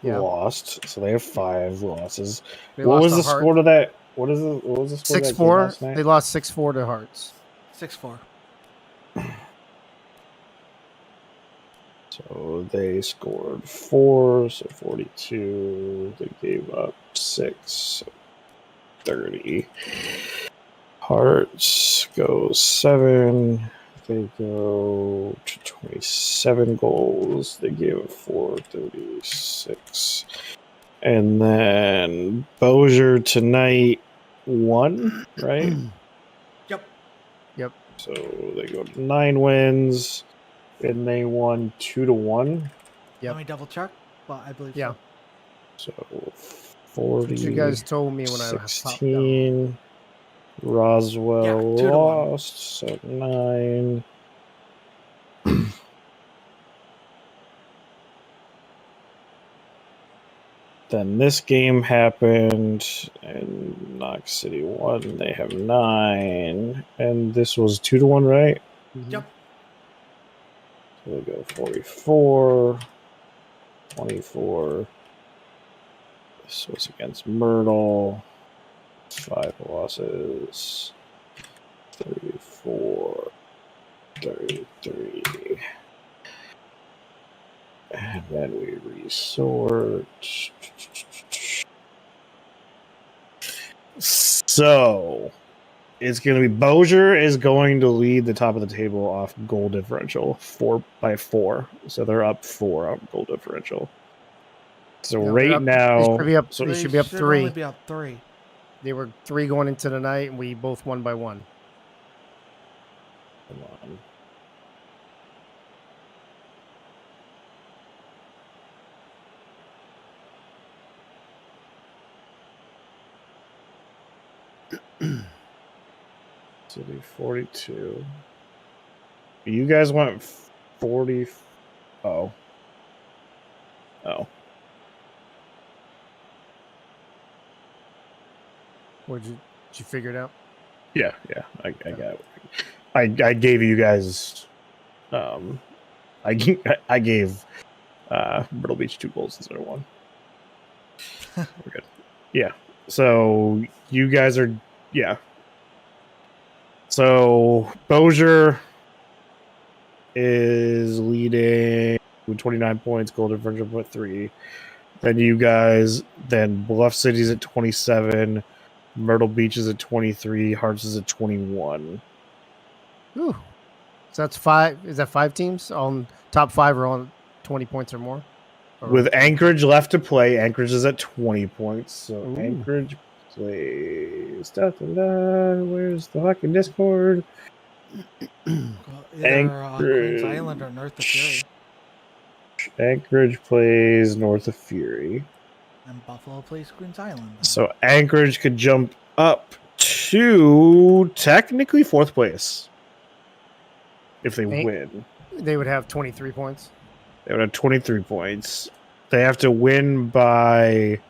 Yeah. lost, so they have 5 losses. They What lost was to the Heart. score to that? What was the score to that game 6-4. last night? They lost 6-4 to Hearts. 6-4. So they scored 4, so 42. They gave up 6, so 30. Hearts goes 7. They go to 27 goals. They gave up 436. And then Bossier tonight won, right? Yep. Yep. So they go to 9 wins, and they won 2-1. Yep. Let me double check, but I believe Yeah. So That's 40. what you guys told me when I popped down. 16. Roswell Yeah, 2-1. lost, so 9. Then this game happened, and Knox City won. They have 9, and this was 2-1, right? Mhm. Yep. So they go 44, 24. This was against Myrtle. 5 losses. 34, 33. And then we resort. So it's going to be Bossier is going to lead the top of the table off goal differential 4-4. So they're up 4 on goal differential. So Yeah, they're right up- now, they should be up 3. Only be up 3. They were 3 going into the night, and we both won by 1. come on. City 42. You guys went 40. Oh. Oh. Did you figure it out? Yeah. I got it. I gave you guys. I gave Myrtle Beach 2 goals instead of 1. We're good. Yeah. So you guys are. Yeah. So Bossier is leading with 29 points, goal differential at 3. Then you guys, then Bluff City's at 27, Myrtle Beach is at 23, Hearts is at 21. Ooh. So that's 5. Is that 5 teams? On top 5 are on 20 points or more? Or- With Anchorage left to play, Anchorage is at 20 points. So Ooh. Anchorage plays. Where's the fucking Discord? Either Queens Island or North of Fury. Anchorage plays North of Fury. And Buffalo plays Queens Island. So Anchorage could jump up to technically 4th place if they win. They would have 23 points. They would have 23 points. They have to win by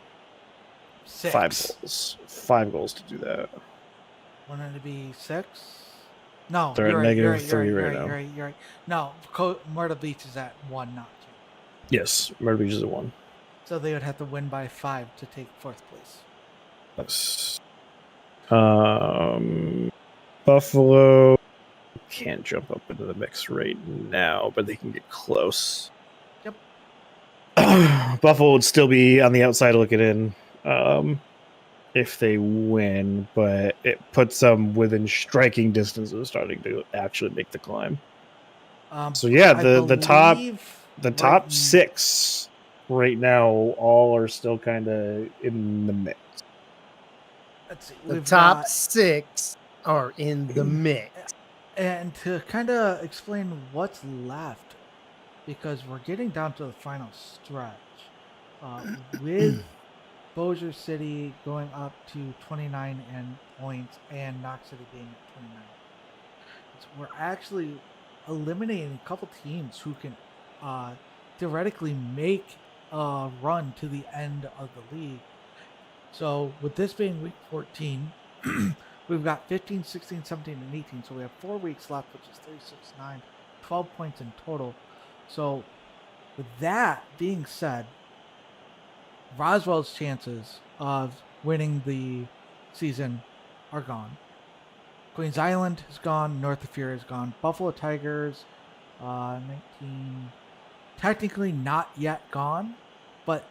6. 5 goals. 5 goals to do that. Wouldn't it be 6? No, They're at you're negative right, 3 right now. You're right. No, Myrtle Beach is at 1, not 2. Yes, Myrtle Beach is at 1. So they would have to win by 5 to take 4th place. Yes. Buffalo can't jump up into the mix right now, but they can get close. Yep. Buffalo would still be on the outside looking in if they win, but it puts them within striking distance of starting to actually make the climb. So yeah, the top 6 right now all are still kind of in the mix. Let's see. The We've top got- 6 are in the mix. And to kind of explain what's left, because we're getting down to the final stretch, with Bossier City going up to 29 and points, and Knox City being at 29. So we're actually eliminating a couple teams who can theoretically make a run to the end of the league. So with this being week 14, we've got 15, 16, 17, and 18. So we have 4 weeks left, which is 3, 6, 9, 12 points in total. So with that being said, Roswell's chances of winning the season are gone. Queens Island is gone. North of Fear is gone. Buffalo Tigers, 19, technically not yet gone, but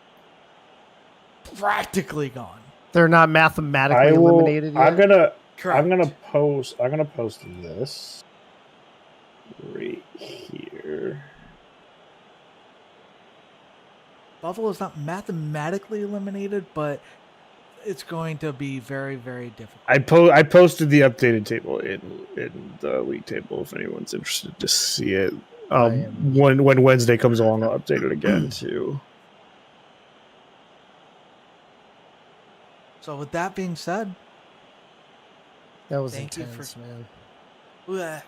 practically gone. They're not mathematically eliminated yet. I'm gonna Correct. post this right here. Buffalo's not mathematically eliminated, but it's going to be very, very difficult. I posted the updated table in the league table if anyone's interested to see it. When Wednesday comes along, I'll update it again too. So with that being said, That was Thank you intense, for- man. bleh,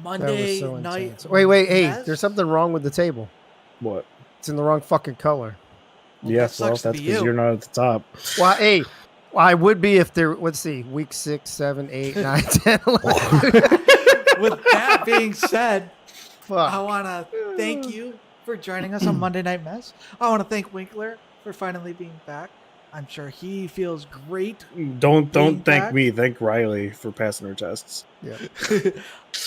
Monday That was so night. intense. Wait, hey, mess? there's something wrong with the table. What? It's in the wrong fucking color. Well, Yes, that well, sucks to that's be because you. you're not at the top. Well, hey, I would be if there. Let's see, week 6, 7, 8, 9, 10, 11. With that being said, I Fuck. want to thank you for joining us on Monday Night Mess. I want to thank Winkler for finally being back. I'm sure he feels great. Don't Being thank back? me. Thank Riley for passing her tests. Yeah.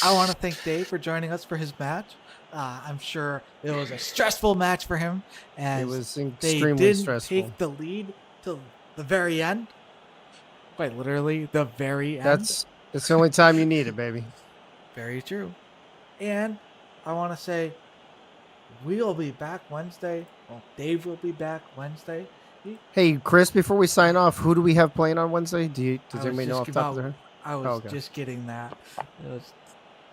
I want to thank Dave for joining us for his match. I'm sure it was a stressful match for him, and It was they extremely didn't stressful. take the lead till the very end. Quite literally, the very end. It's the only time you need it, baby. Very true. And I want to say we'll be back Wednesday. Well, Dave will be back Wednesday. Hey, Chris, before we sign off, who do we have playing on Wednesday? Does I was anybody know off just the top of their head? I was Okay. just getting that.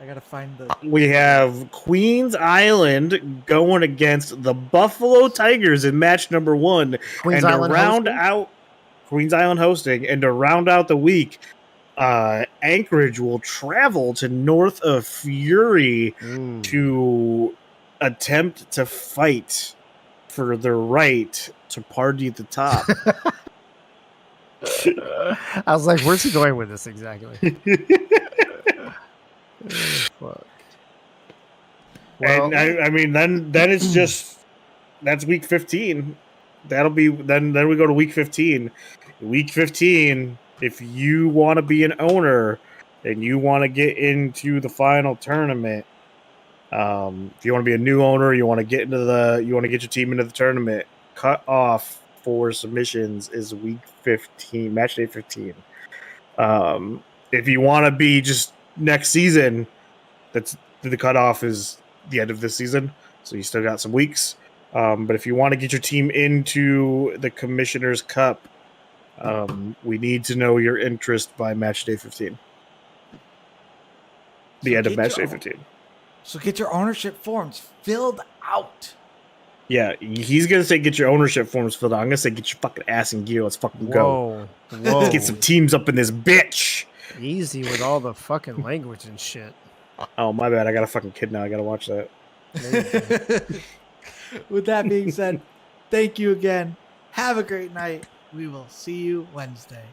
I gotta find the. We have Queens Island going against the Buffalo Tigers in match number 1. Queens and Island to round hosting? out Queens Island hosting, and to round out the week, Anchorage will travel to North of Fury Mm. to attempt to fight for the right to party at the top. I was like, where's he going with this exactly? Fuck. And I mean, then it's just that's week 15. That'll be then we go to week 15. Week 15, if you want to be an owner and you want to get into the final tournament, if you want to be a new owner, you want to get your team into the tournament, cut off for submissions is week 15, match day 15. If you want to be just next season, that's the cutoff is the end of this season, so you still got some weeks. But if you want to get your team into the Commissioner's Cup, we need to know your interest by match day 15. The So end of get match day your- 15. So get your ownership forms filled out. Yeah, he's gonna say get your ownership forms filled out. I'm gonna say get your fucking ass in gear. Let's fucking go. Whoa. Let's get some teams up in this bitch. Easy with all the fucking language and shit. Oh my bad. I got a fucking kid now. I gotta watch that. With that being said, thank you again. Have a great night. We will see you Wednesday.